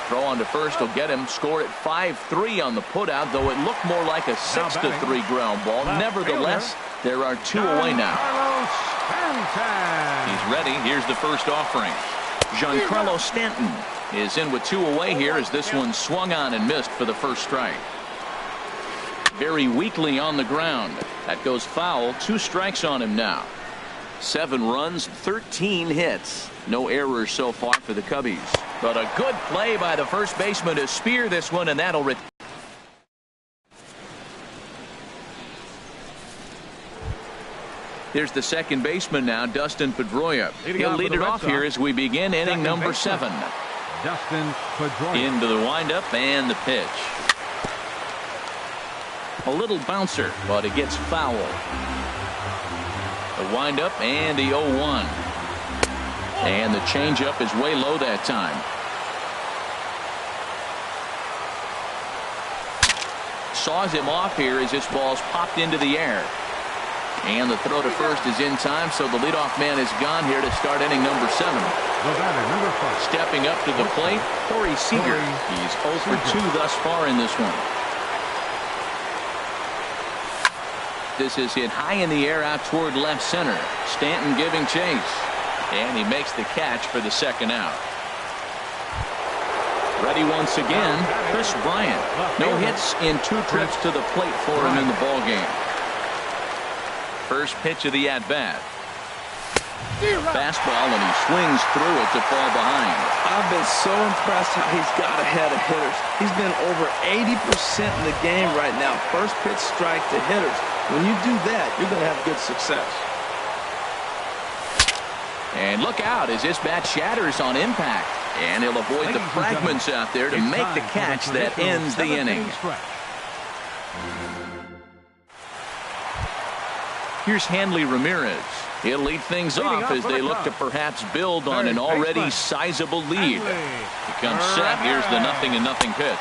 Throw on to first will get him. Score at 5-3 on the putout, though it looked more like a 6-3 ground ball. Nevertheless, there are 2 away now. He's ready. Here's the first offering. Giancarlo Stanton is in with 2 away here as this one swung on and missed for the first strike. Very weakly on the ground. That goes foul. 2 strikes on him now. 7 runs, 13 hits. No errors so far for the Cubbies. But a good play by the first baseman to spear this one, and that'll retire. Here's the second baseman now, Dustin Pedroia. He'll lead it off here as we begin inning number 7. Dustin Pedroia. Into the windup and the pitch. A little bouncer, but it gets foul. The windup and the 0-1. And the changeup is way low that time. Saws him off here as this ball's popped into the air. And the throw to first is in time, so the leadoff man is gone here to start inning number 7. Stepping up to the plate, Corey Seager. He's 0 for 2 thus far in this one. This is hit high in the air out toward left center. Stanton giving chase. And he makes the catch for the second out. Ready once again, Chris Bryant. No hits in 2 trips to the plate for him in the ballgame. First pitch of the at-bat. Fastball, and he swings through it to fall behind. I've been so impressed how he's got ahead of hitters. He's been over 80% in the game right now. First pitch strike to hitters. When you do that, you're going to have good success. And look out as this bat shatters on impact. And he'll avoid the fragments out there to make the catch that ends the inning. Here's Hanley Ramirez. He'll lead things off as they look to perhaps build on an already sizable lead. He comes set. Here's the 0-0 pitch.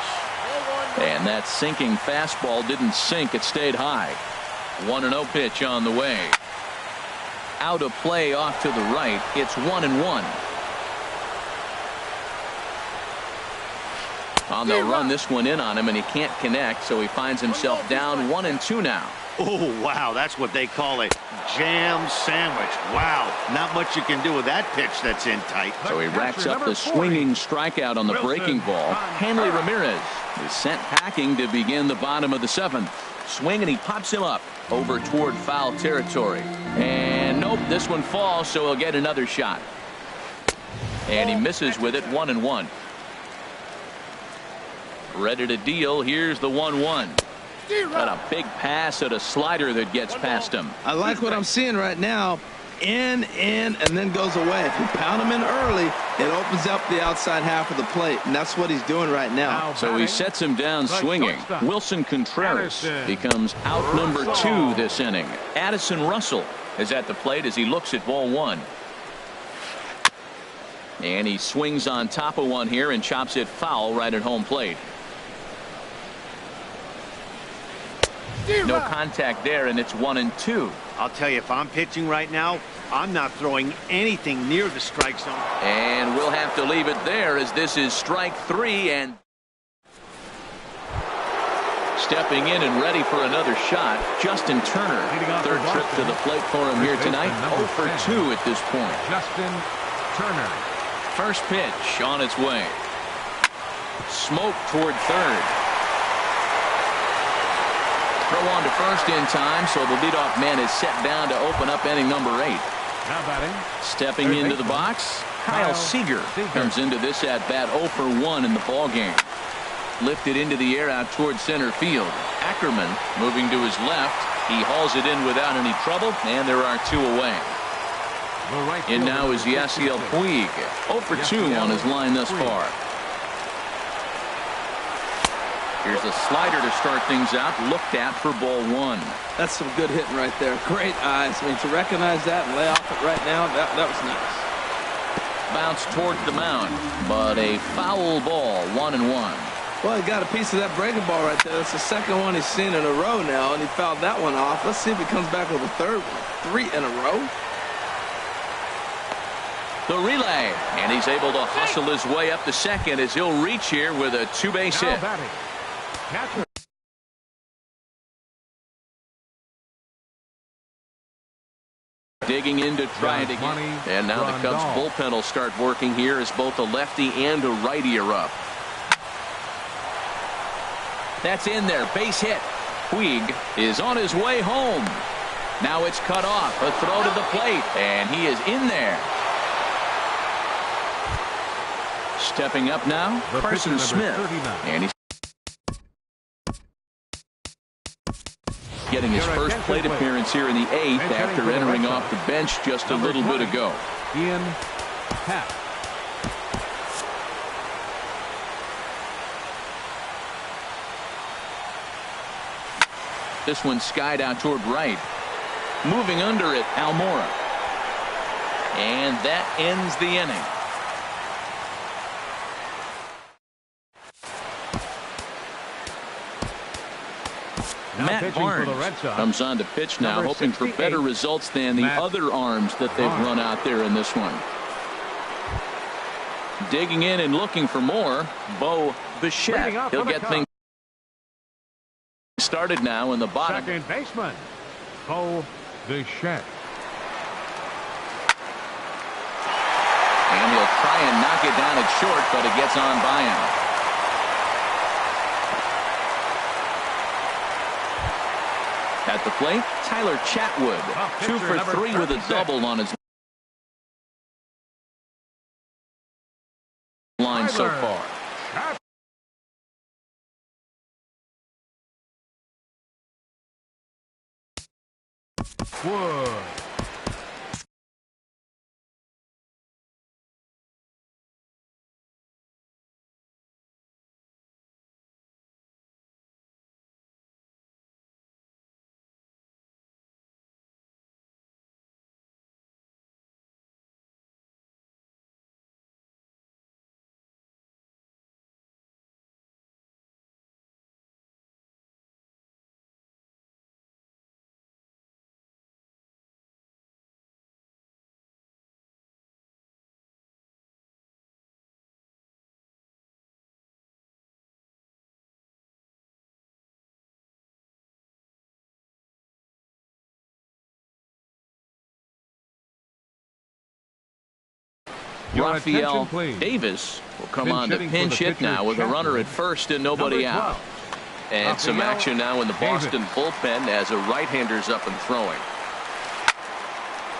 And that sinking fastball didn't sink. It stayed high. 1-0 pitch on the way. Out of play off to the right. It's 1-1. They'll run this one in on him, and he can't connect, so he finds himself down 1-2 now. Oh, wow, that's what they call a jam sandwich. Wow, not much you can do with that pitch that's in tight. So he racks up the swinging strikeout on the breaking ball. Hanley Ramirez is sent packing to begin the bottom of the 7th. Swing, and he pops him up over toward foul territory. And nope, this one falls, so he'll get another shot. And he misses with it, 1-1. Ready to deal. Here's the 1-1. Got a big pass at a slider that gets past him. I like what I'm seeing right now. In, and then goes away. If you pound him in early, it opens up the outside half of the plate, and that's what he's doing right now. So he sets him down swinging. Wilson Contreras becomes out number 2 this inning. Addison Russell is at the plate as he looks at ball 1. And he swings on top of one here and chops it foul right at home plate. No contact there, and it's 1-2. I'll tell you, if I'm pitching right now, I'm not throwing anything near the strike zone. And we'll have to leave it there as this is strike 3. And stepping in and ready for another shot, Justin Turner. Third trip to the plate for him here tonight. 0 for 2 at this point. Justin Turner. First pitch on its way. Smoke toward third. Throw on to first in time, so the leadoff man is set down to open up inning number 8. Now batting. Stepping into the box, Kyle Seager comes into this at bat 0 for 1 in the ball game. Lifted into the air out towards center field. Ackerman moving to his left. He hauls it in without any trouble, and there are 2 away. In now is Yasiel Puig, 0 for 2 on his line thus far. Here's a slider to start things out, looked at for ball 1. That's some good hitting right there. Great eyes. I mean, to recognize that and lay off it right now, that was nice. Bounce towards the mound, but a foul ball, 1-1. Well, he got a piece of that breaking ball right there. That's the second one he's seen in a row now, and he fouled that one off. Let's see if he comes back with a third one. 3 in a row. The relay, and he's able to hustle his way up to second as he'll reach here with a 2-base hit. Catcher. Digging in to try it again. And now the Cubs bullpen will start working here as both a lefty and a righty are up. That's in there. Base hit. Puig is on his way home. Now it's cut off. A throw to the plate. And he is in there. Stepping up now, Carson Smith. And he's getting his first plate appearance here in the 8th after entering off the bench just a little bit ago. Ian Happ. This one skied out toward right. moving under it, Almora. And that ends the inning. Matt Barnes comes on to pitch now, hoping for better results than the other arms that they've run out there in this one. Digging in and looking for more, Bo Bichette. He'll get things started now in the bottom. Second baseman, Bo Bichette. And he'll try and knock it down at short, but it gets on by him. At the plate, Tyler Chatwood, 2 for 3 with a double on his line so far. Wood. Rafael Davis will come on to pinch hit now with a runner at first and nobody out. And some action now in the Boston bullpen as a right-hander's up and throwing.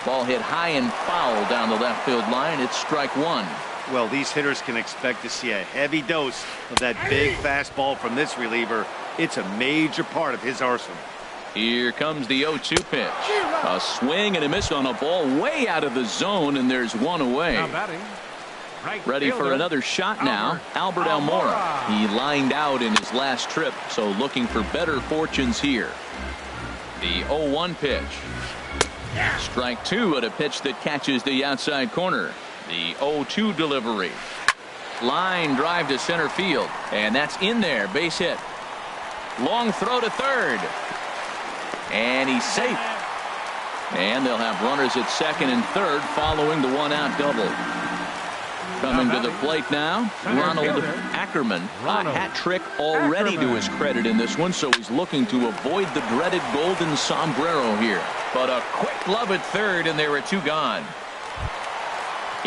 Ball hit high and foul down the left field line. It's strike one. Well, these hitters can expect to see a heavy dose of that big fastball from this reliever. It's a major part of his arsenal. Here comes the 0-2 pitch. A swing and a miss on a ball way out of the zone, and there's one away. Ready for another shot now, Albert Almora. He lined out in his last trip, so looking for better fortunes here. The 0-1 pitch. Strike two at a pitch that catches the outside corner. The 0-2 delivery. Line drive to center field, and that's in there, base hit. Long throw to third. And he's safe. And they'll have runners at second and third following the one-out double. Coming to the plate now, Ronald Ackerman. A hat trick already to his credit in this one, so he's looking to avoid the dreaded golden sombrero here. But a quick glove at third, and there are two gone.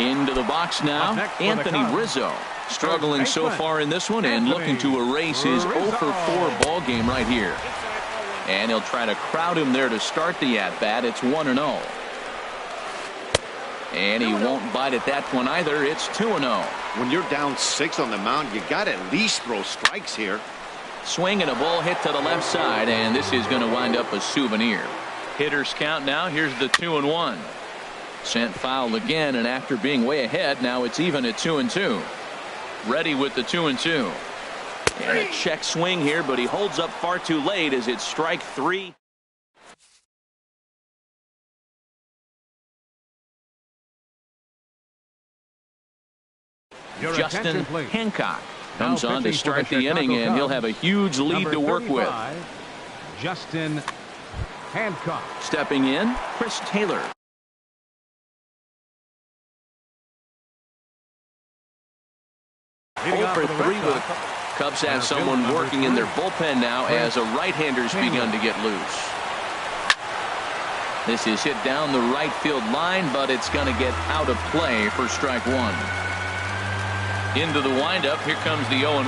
Into the box now, Anthony Rizzo. Struggling so far in this one and looking to erase his 0 for 4 ball game right here. And he'll try to crowd him there to start the at-bat. It's 1-0. And he won't bite at that one either. It's 2-0. When you're down 6 on the mound, you got to at least throw strikes here. Swing and a ball hit to the left side, and this is going to wind up a souvenir. Hitters count now. Here's the 2-1. Sent foul again, and after being way ahead, now it's even at 2-2. Ready with the 2-2. And a check swing here, but he holds up far too late as it's strike three. Justin Hancock comes on to start the inning, and he'll have a huge lead to work with. Justin Hancock. Stepping in, Chris Taylor. For 3 with Cubs have someone working in their bullpen now as a right-hander's begun to get loose. This is hit down the right field line, but it's going to get out of play for strike one. Into the windup, here comes the 0-1.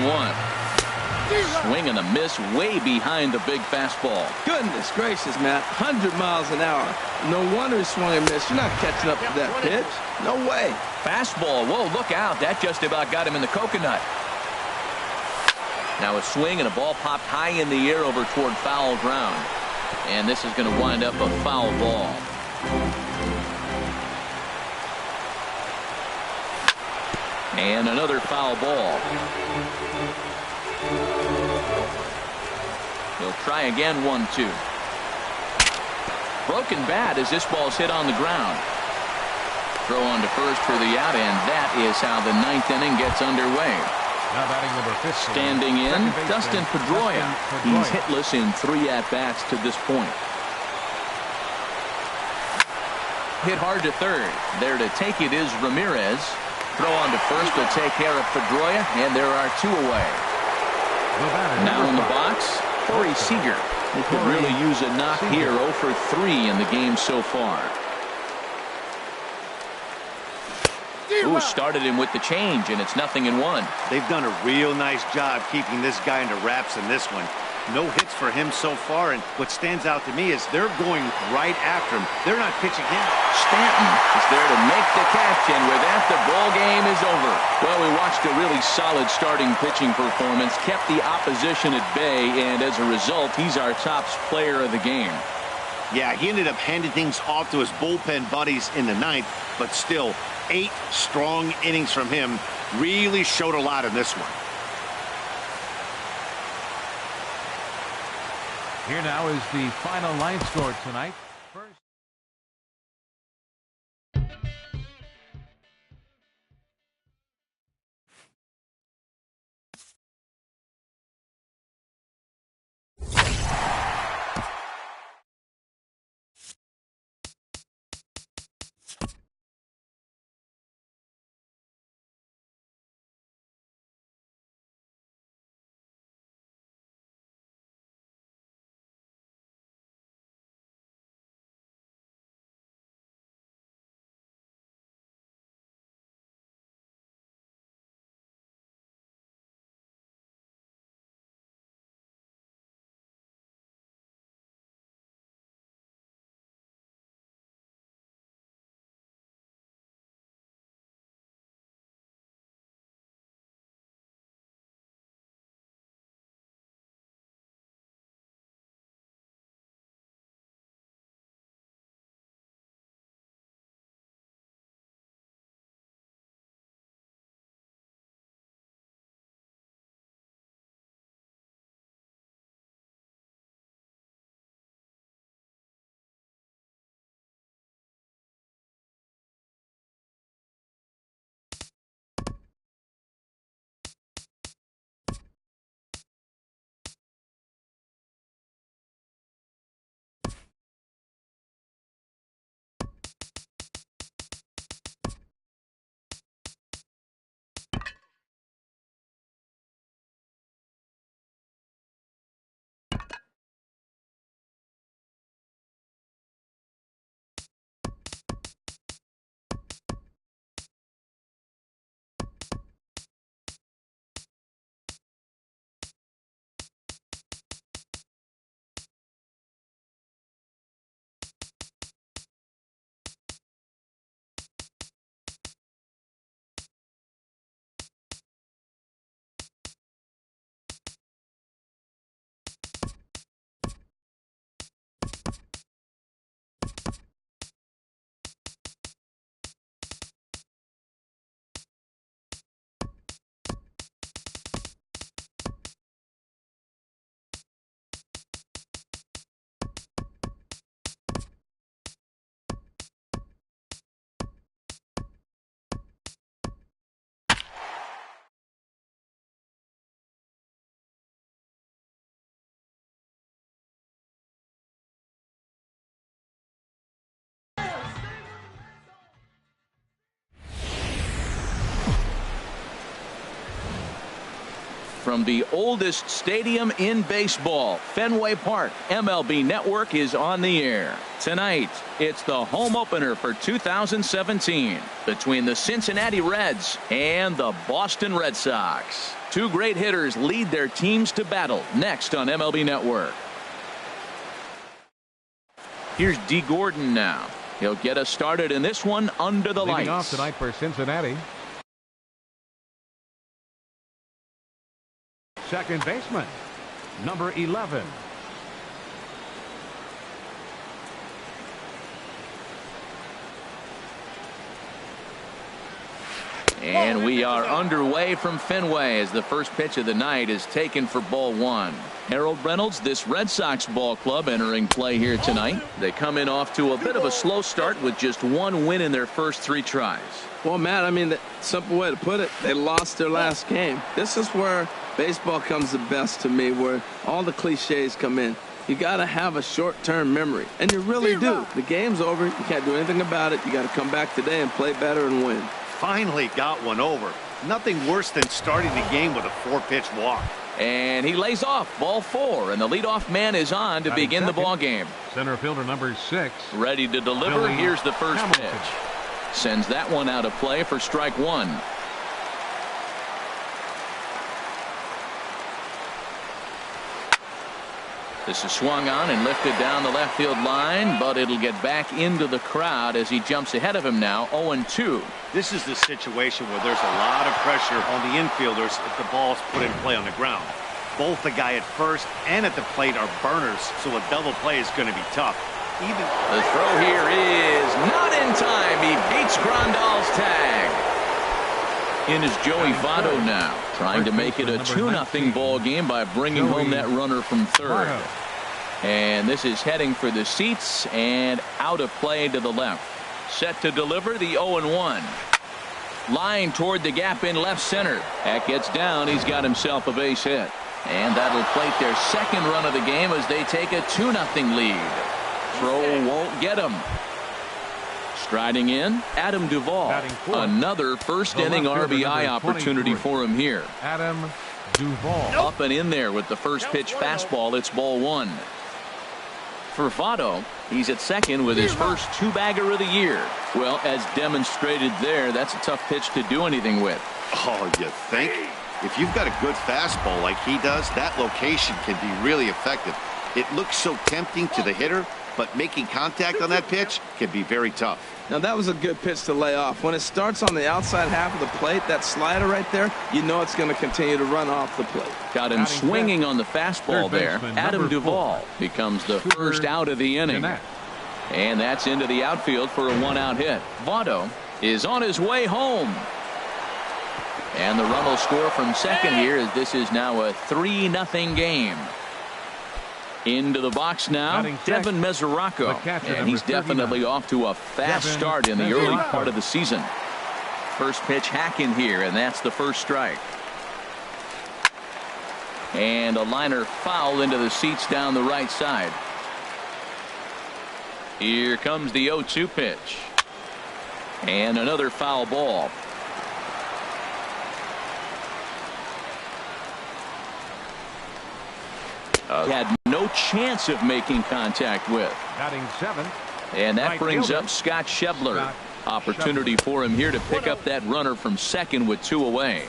Swing and a miss way behind the big fastball. Goodness gracious, Matt. 100 miles an hour. No wonder he swung and missed. You're not catching up to that pitch. No way. Fastball. Whoa, look out. That just about got him in the coconut. Now a swing and a ball popped high in the air over toward foul ground. And this is going to wind up a foul ball. And another foul ball. He'll try again, 1-2. broken bat as this ball's hit on the ground. Throw on to first for the out, and that is how the ninth inning gets underway. Now batting number 15. Standing in, Dustin Pedroia. He's hitless in 3 at-bats to this point. Hit hard to third. There to take it is Ramirez. Throw on to first will take care of Pedroia, and there are 2 away. Now in the box, Corey Seager. He could really use a knock here. 0 for 3 in the game so far. Ooh, started him with the change, and it's 0-1. They've done a real nice job keeping this guy under wraps in this one. No hits for him so far, and what stands out to me is they're going right after him. They're not pitching him. Stanton is there to make the catch, and with that, the ball game is over. Well, we watched a really solid starting pitching performance, kept the opposition at bay, and as a result, he's our top player of the game. Yeah, he ended up handing things off to his bullpen buddies in the ninth, but still, 8 strong innings from him really showed a lot in this one. Here now is the final line score tonight. First. From the oldest stadium in baseball, Fenway Park, MLB Network is on the air. Tonight, it's the home opener for 2017 between the Cincinnati Reds and the Boston Red Sox. 2 great hitters lead their teams to battle next on MLB Network. Here's D. Gordon now. He'll get us started in this one under the lights. Leading off tonight for Cincinnati. Second baseman, number 11. And we are underway from Fenway as the first pitch of the night is taken for ball one. Harold Reynolds, this Red Sox ball club entering play here tonight. They come in off to a bit of a slow start with just one win in their first 3 tries. Well, Matt, I mean, the simple way to put it, they lost their last game. This is where baseball comes the best to me, where all the cliches come in. You got to have a short-term memory, and you really do. The game's over. You can't do anything about it. You got to come back today and play better and win. Finally got one over. Nothing worse than starting the game with a 4-pitch walk. And he lays off ball 4, and the leadoff man is on to begin the ball game. Center fielder number 6. Ready to deliver. Billy Here's the first Hamilton. pitch. Sends that one out of play for strike 1. This is swung on and lifted down the left field line, but it'll get back into the crowd as he jumps ahead of him now, 0-2. This is the situation where there's a lot of pressure on the infielders if the ball's put in play on the ground. Both the guy at first and at the plate are burners, so a double play is going to be tough. Even the throw here is not in time. He beats Grandal's tag. In is Joey Votto now, trying to make it a 2-0 ball game by bringing home that runner from third. And this is heading for the seats and out of play to the left. Set to deliver the 0-1. Line toward the gap in left center. That gets down. He's got himself a base hit. And that'll plate their second run of the game as they take a 2-0 lead. Throw won't get him. Striding in, Adam Duvall. Another first inning RBI opportunity for him here. Adam Duvall. Up and in there with the first pitch fastball. It's ball 1. For Votto, he's at second with his first 2-bagger of the year. Well, as demonstrated there, that's a tough pitch to do anything with. Oh, you think? If you've got a good fastball like he does, that location can be really effective. It looks so tempting to the hitter, but making contact on that pitch can be very tough. Now, that was a good pitch to lay off. When it starts on the outside half of the plate, that slider right there, you know it's going to continue to run off the plate. Got him swinging on the fastball there. Adam Duvall becomes the first out of the inning. And that's into the outfield for a 1-out hit. Votto is on his way home. And the run will score from second here as this is now a 3-0 game. Into the box now, Devin Mesoraco, and he's definitely off to a fast start in the early part of the season. First pitch hacking here, and that's the first strike. And a liner foul into the seats down the right side. Here comes the 0-2 pitch. And another foul ball. Had no chance of making contact with. Batting 7th. And that brings up Scott Schebler. Opportunity for him here to pick up that runner from second with 2 away.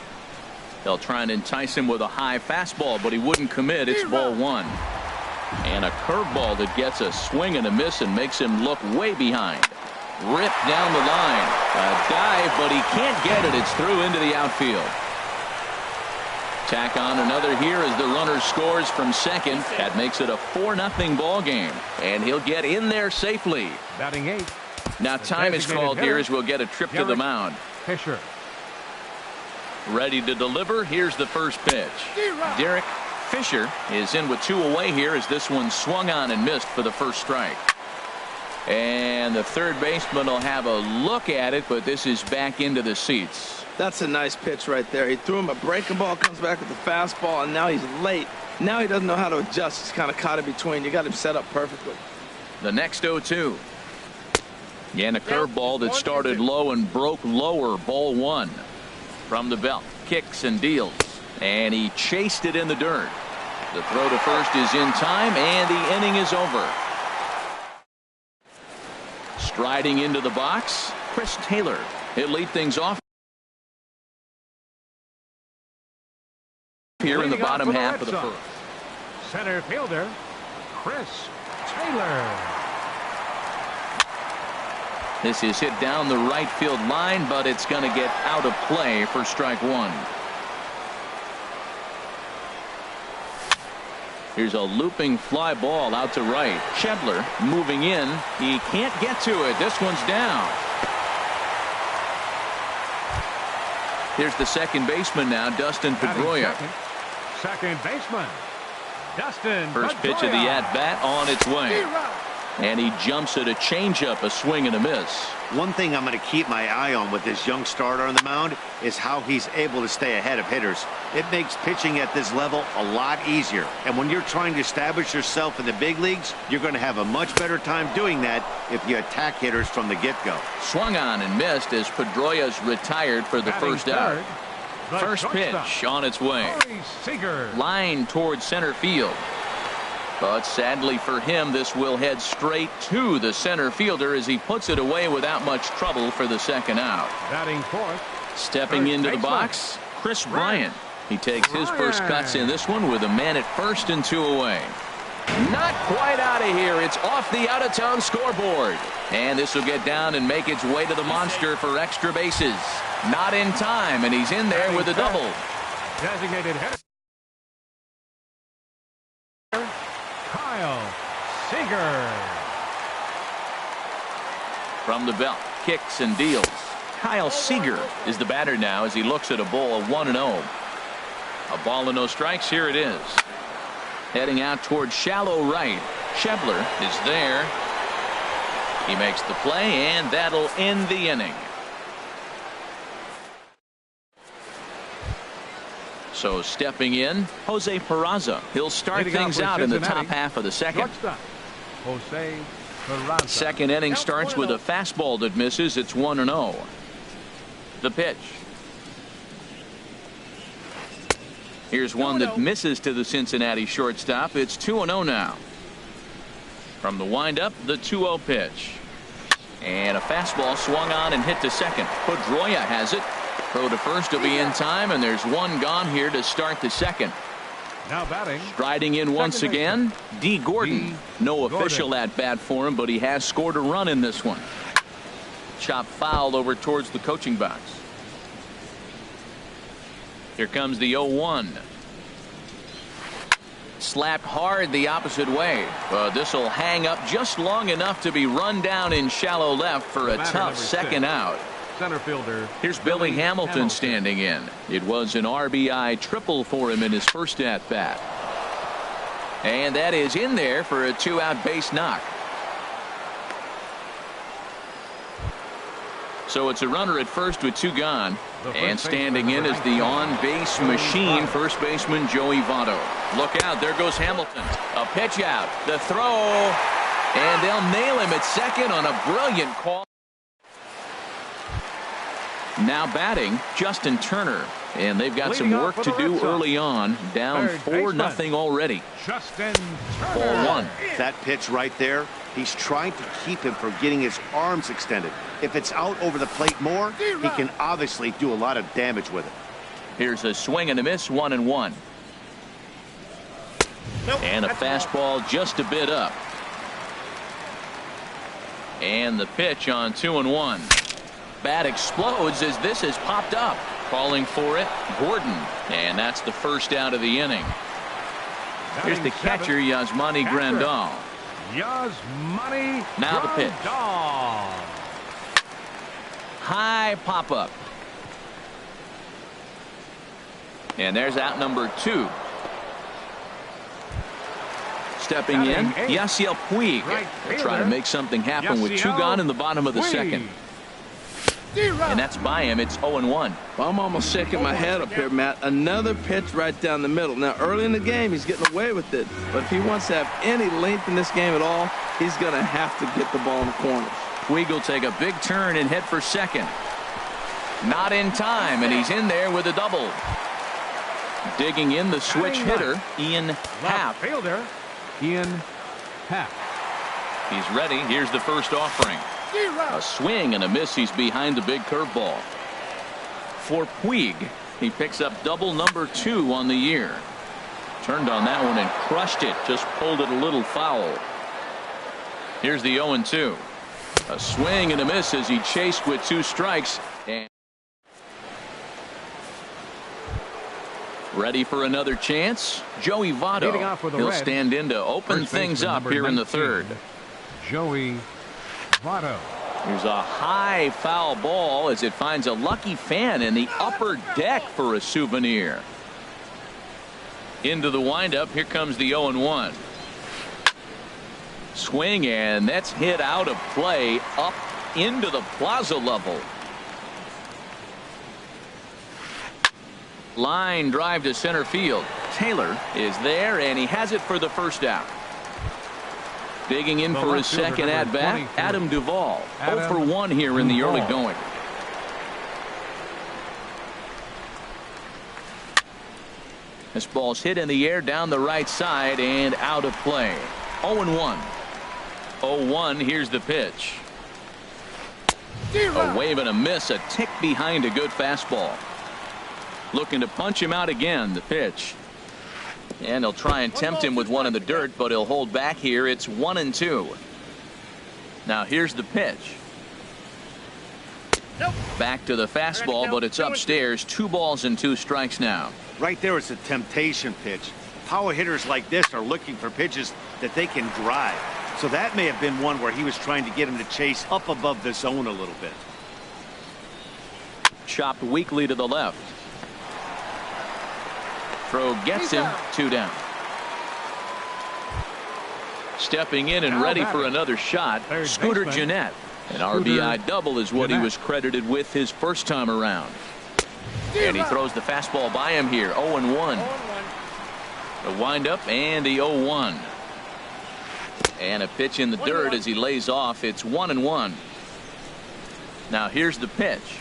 They'll try and entice him with a high fastball, but he wouldn't commit. It's ball 1. And a curveball that gets a swing and a miss and makes him look way behind. Ripped down the line. A dive, but he can't get it. It's through into the outfield. Tack on another here as the runner scores from second. That makes it a 4-0 ball game. And he'll get in there safely. Batting 8. Now time is called here as we'll get a trip to the mound. Fisher. Ready to deliver. Here's the first pitch. Derek Fisher is in with 2 away here as this one swung on and missed for the first strike. And the third baseman will have a look at it, but this is back into the seats. That's a nice pitch right there. He threw him a breaking ball, comes back with the fastball, and now he's late. Now he doesn't know how to adjust. He's kind of caught in between. You got him set up perfectly. The next 0-2. And a curveball that started low and broke lower. Ball 1. From the belt. Kicks and deals. And he chased it in the dirt. The throw to first is in time, and the inning is over. Striding into the box, Chris Taylor. He'll lead things off here in the bottom half of the first. Center fielder, Chris Taylor. This is hit down the right field line, but it's going to get out of play for strike 1. Here's a looping fly ball out to right. Schebler moving in. He can't get to it. This one's down. Here's the second baseman now, Dustin Pedroia. Second baseman, Dustin First pitch of the at-bat on its way. And he jumps at a changeup, a swing and a miss. One thing I'm going to keep my eye on with this young starter on the mound is how he's able to stay ahead of hitters. It makes pitching at this level a lot easier. And when you're trying to establish yourself in the big leagues, you're going to have a much better time doing that if you attack hitters from the get-go. Swung on and missed as Pedroia's retired for the first out. First pitch on its way. Line towards center field. But sadly for him, this will head straight to the center fielder as he puts it away without much trouble for the second out. Batting fourth. Stepping into the box, Chris Bryant. He takes his first cuts in this one with a man at first and 2 away. Not quite out of here. It's off the out-of-town scoreboard. And this will get down and make its way to the monster for extra bases. Not in time, and he's in there with a double. Designated hitter. Kyle Seager. From the belt, kicks and deals. Kyle Seager is the batter now as he looks at a ball of 1-0. A ball and no strikes. Here it is. Heading out towards shallow right. Schebler is there. He makes the play, and that'll end the inning. So stepping in, Jose Peraza. He'll start things out in the top half of the second. Jose Peraza. Second inning starts with a fastball that misses. It's 1-0. The pitch. Here's one that misses to the Cincinnati shortstop. It's 2-0 now. From the windup, the 2-0 pitch. And a fastball swung on and hit to second. Pedroia has it. Throw to first will be in time, and there's one gone here to start the second. Now batting. Striding in once again, D. Gordon. No official at bat for him, but he has scored a run in this one. Chop foul over towards the coaching box. Here comes the 0-1. Slapped hard the opposite way. This will hang up just long enough to be run down in shallow left for a tough second out. Center fielder. Here's Billy Hamilton standing in. It was an RBI triple for him in his first at bat. And that is in there for a 2-out base knock. So it's a runner at first with 2 gone. And standing in is the on-base machine, first baseman Joey Votto. Look out, there goes Hamilton. A pitch out, the throw, and they'll nail him at second on a brilliant call. Now batting, Justin Turner. And they've got some work to do early on. Down 4-0 already. Justin Ball 1. That pitch right there, he's trying to keep him from getting his arms extended. If it's out over the plate more, he can obviously do a lot of damage with it. Here's a swing and a miss, 1-1. And a fastball just a bit up. And the pitch on 2-1. Bat explodes as this has popped up. Calling for it, Gordon. And that's the first out of the inning. Here's the catcher, Yasmani Grandal. Yasmani. Now the pitch. High pop-up. And there's out number 2. Stepping in, Yasiel Puig. They're trying to make something happen with 2 gone in the bottom of the second. And that's by him. It's 0-1. Well, I'm almost shaking my head up here, Matt. Another pitch right down the middle. Now, early in the game, he's getting away with it. But if he wants to have any length in this game at all, he's going to have to get the ball in the corners. Puig will take a big turn and head for second. Not in time, and he's in there with a double. Digging in the switch hitter, Ian Happ. Fielder, Ian Happ. He's ready. Here's the first offering. A swing and a miss. He's behind the big curveball. For Puig, he picks up double number 2 on the year. Turned on that one and crushed it. Just pulled it a little foul. Here's the 0-2. A swing and a miss as he chased with 2 strikes. And ready for another chance. Joey Votto. He'll stand in to open things up here in the third. Joey Votto. Here's a high foul ball as it finds a lucky fan in the upper deck for a souvenir. Into the windup. Here comes the 0-1. Swing, and that's hit out of play up into the plaza level. Line drive to center field. Taylor is there, and he has it for the first out. Digging in for his second at bat, Adam Duvall. 0 for 1 here in the early going. This ball's hit in the air down the right side and out of play. 0-1. 0-1. Here's the pitch. A wave and a miss, a tick behind a good fastball. Looking to punch him out again. The pitch. And he'll try and tempt him with one in the dirt, but he'll hold back here. It's 1-2. Now here's the pitch. Back to the fastball, but it's upstairs. 2 balls and 2 strikes now. Right there, it's a temptation pitch. Power hitters like this are looking for pitches that they can drive. So that may have been one where he was trying to get him to chase up above the zone a little bit. Chopped weakly to the left. Throw gets him. 2 down. Stepping in and ready for another shot, Scooter Gennett. An RBI double is what he was credited with his first time around. And he throws the fastball by him here. 0-1. The windup and the 0-1. And a pitch in the dirt as he lays off. It's 1-1. Now here's the pitch.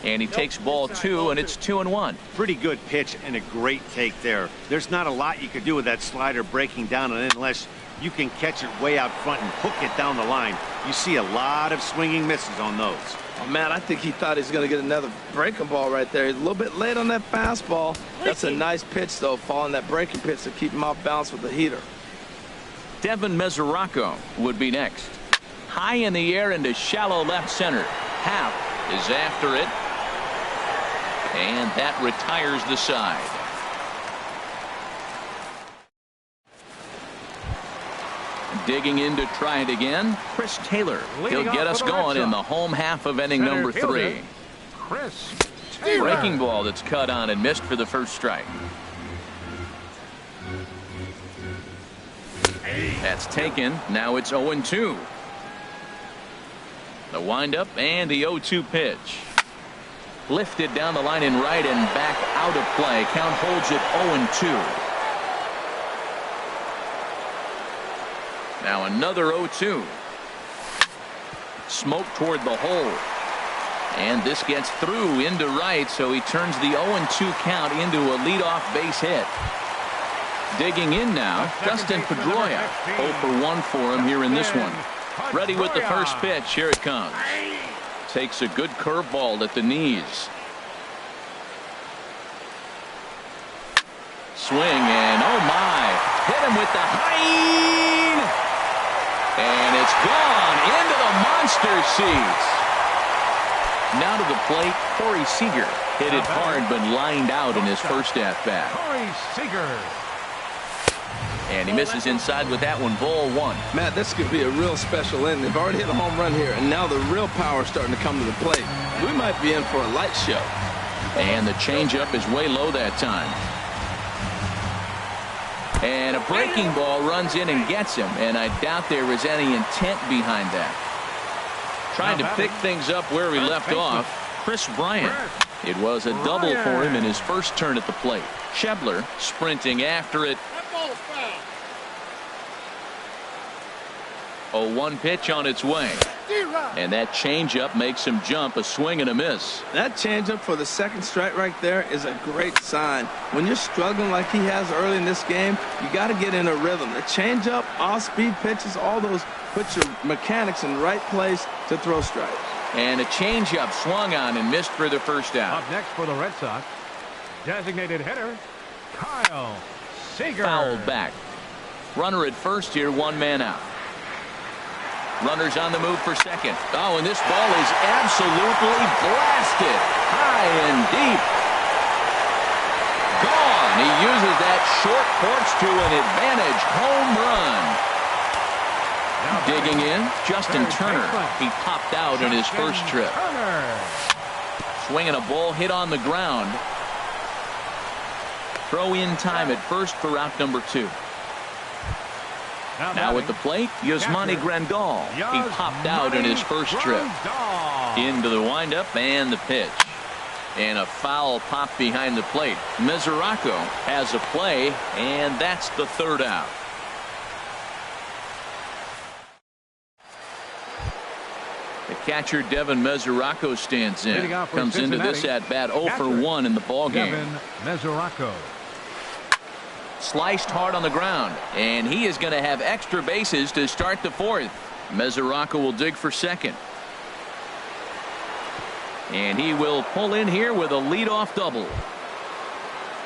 And he takes ball 2, and it's 2-1. Pretty good pitch and a great take there. There's not a lot you could do with that slider breaking down unless you can catch it way out front and hook it down the line. You see a lot of swinging misses on those. Oh, man, I think he thought he was going to get another breaking ball right there. He's a little bit late on that fastball. That's a nice pitch, though, following that breaking pitch to keep him off balance with the heater. Devin Mesoraco would be next. High in the air into shallow left center. Happ is after it. And that retires the side. Digging in to try it again, Chris Taylor. He'll get us going in the home half of inning number 3. Chris Breaking ball that's cut on and missed for the first strike. That's taken. Now it's 0-2. The windup and the 0-2 pitch. Lifted down the line in right and back out of play. Count holds it 0-2. Now another 0-2. Smoke toward the hole. And this gets through into right, so he turns the 0-2 count into a leadoff base hit. Digging in now, Dustin Pedroia. 0 for 1 for him here in this one. Ready with the first pitch. Here it comes. Takes a good curveball at the knees. Swing, and oh my. Hit him with the high. And it's gone into the monster seats. Now to the plate, Corey Seager. Hit it hard but lined out in his first at-bat. Corey Seager. And he misses inside with that one. Ball 1. Matt, this could be a real special inning. They've already hit a home run here, and now the real power is starting to come to the plate. We might be in for a light show. And the changeup is way low that time. And a breaking ball runs in and gets him, and I doubt there was any intent behind that. Trying to pick things up where he left off, Chris Bryant. It was a double for him in his first turn at the plate. Schebler sprinting after it. 0-1 pitch on its way. And that changeup makes him jump. A swing and a miss. That changeup for the second strike right there is a great sign. When you're struggling like he has early in this game, you got to get in a rhythm. The changeup, off-speed pitches, all those put your mechanics in the right place to throw strikes. And a changeup swung on and missed for the first out. Up next for the Red Sox, designated hitter Kyle Seager. Fouled back. Runner at first here, 1 man out. Runners on the move for second. Oh, and this ball is absolutely blasted. High and deep. Gone. He uses that short porch to an advantage home run. Digging in, Justin Turner. He popped out in his first trip. Swinging a ball hit on the ground. Throw in time at first for route number 2. Now at the plate, Yasmani Grandal. He popped out in his first trip. Into the windup and the pitch. And a foul pop behind the plate. Mesoraco has a play, and that's the 3rd out. The catcher, Devin Mesoraco, stands in. Comes into this at-bat 0 for 1 in the ballgame. Devin Mesoraco. Sliced hard on the ground, and he is going to have extra bases to start the 4th. Mesoraco will dig for second. And he will pull in here with a leadoff double.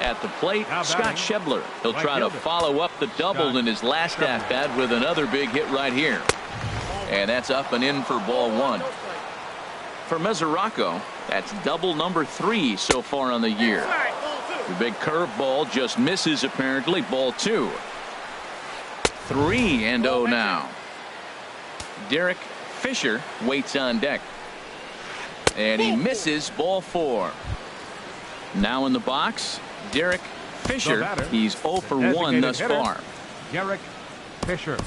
At the plate, Scott Schebler. He'll try to follow up the double in his last at-bat with another big hit right here. And that's up and in for ball 1. For Mesoraco, that's double number 3 so far on the year. The big curveball just misses apparently. Ball 2. 3-0 now. Derek Fisher waits on deck. And he misses. Ball 4. Now in the box, Derek Fisher. He's 0 for 1 thus far. Derek Fisher.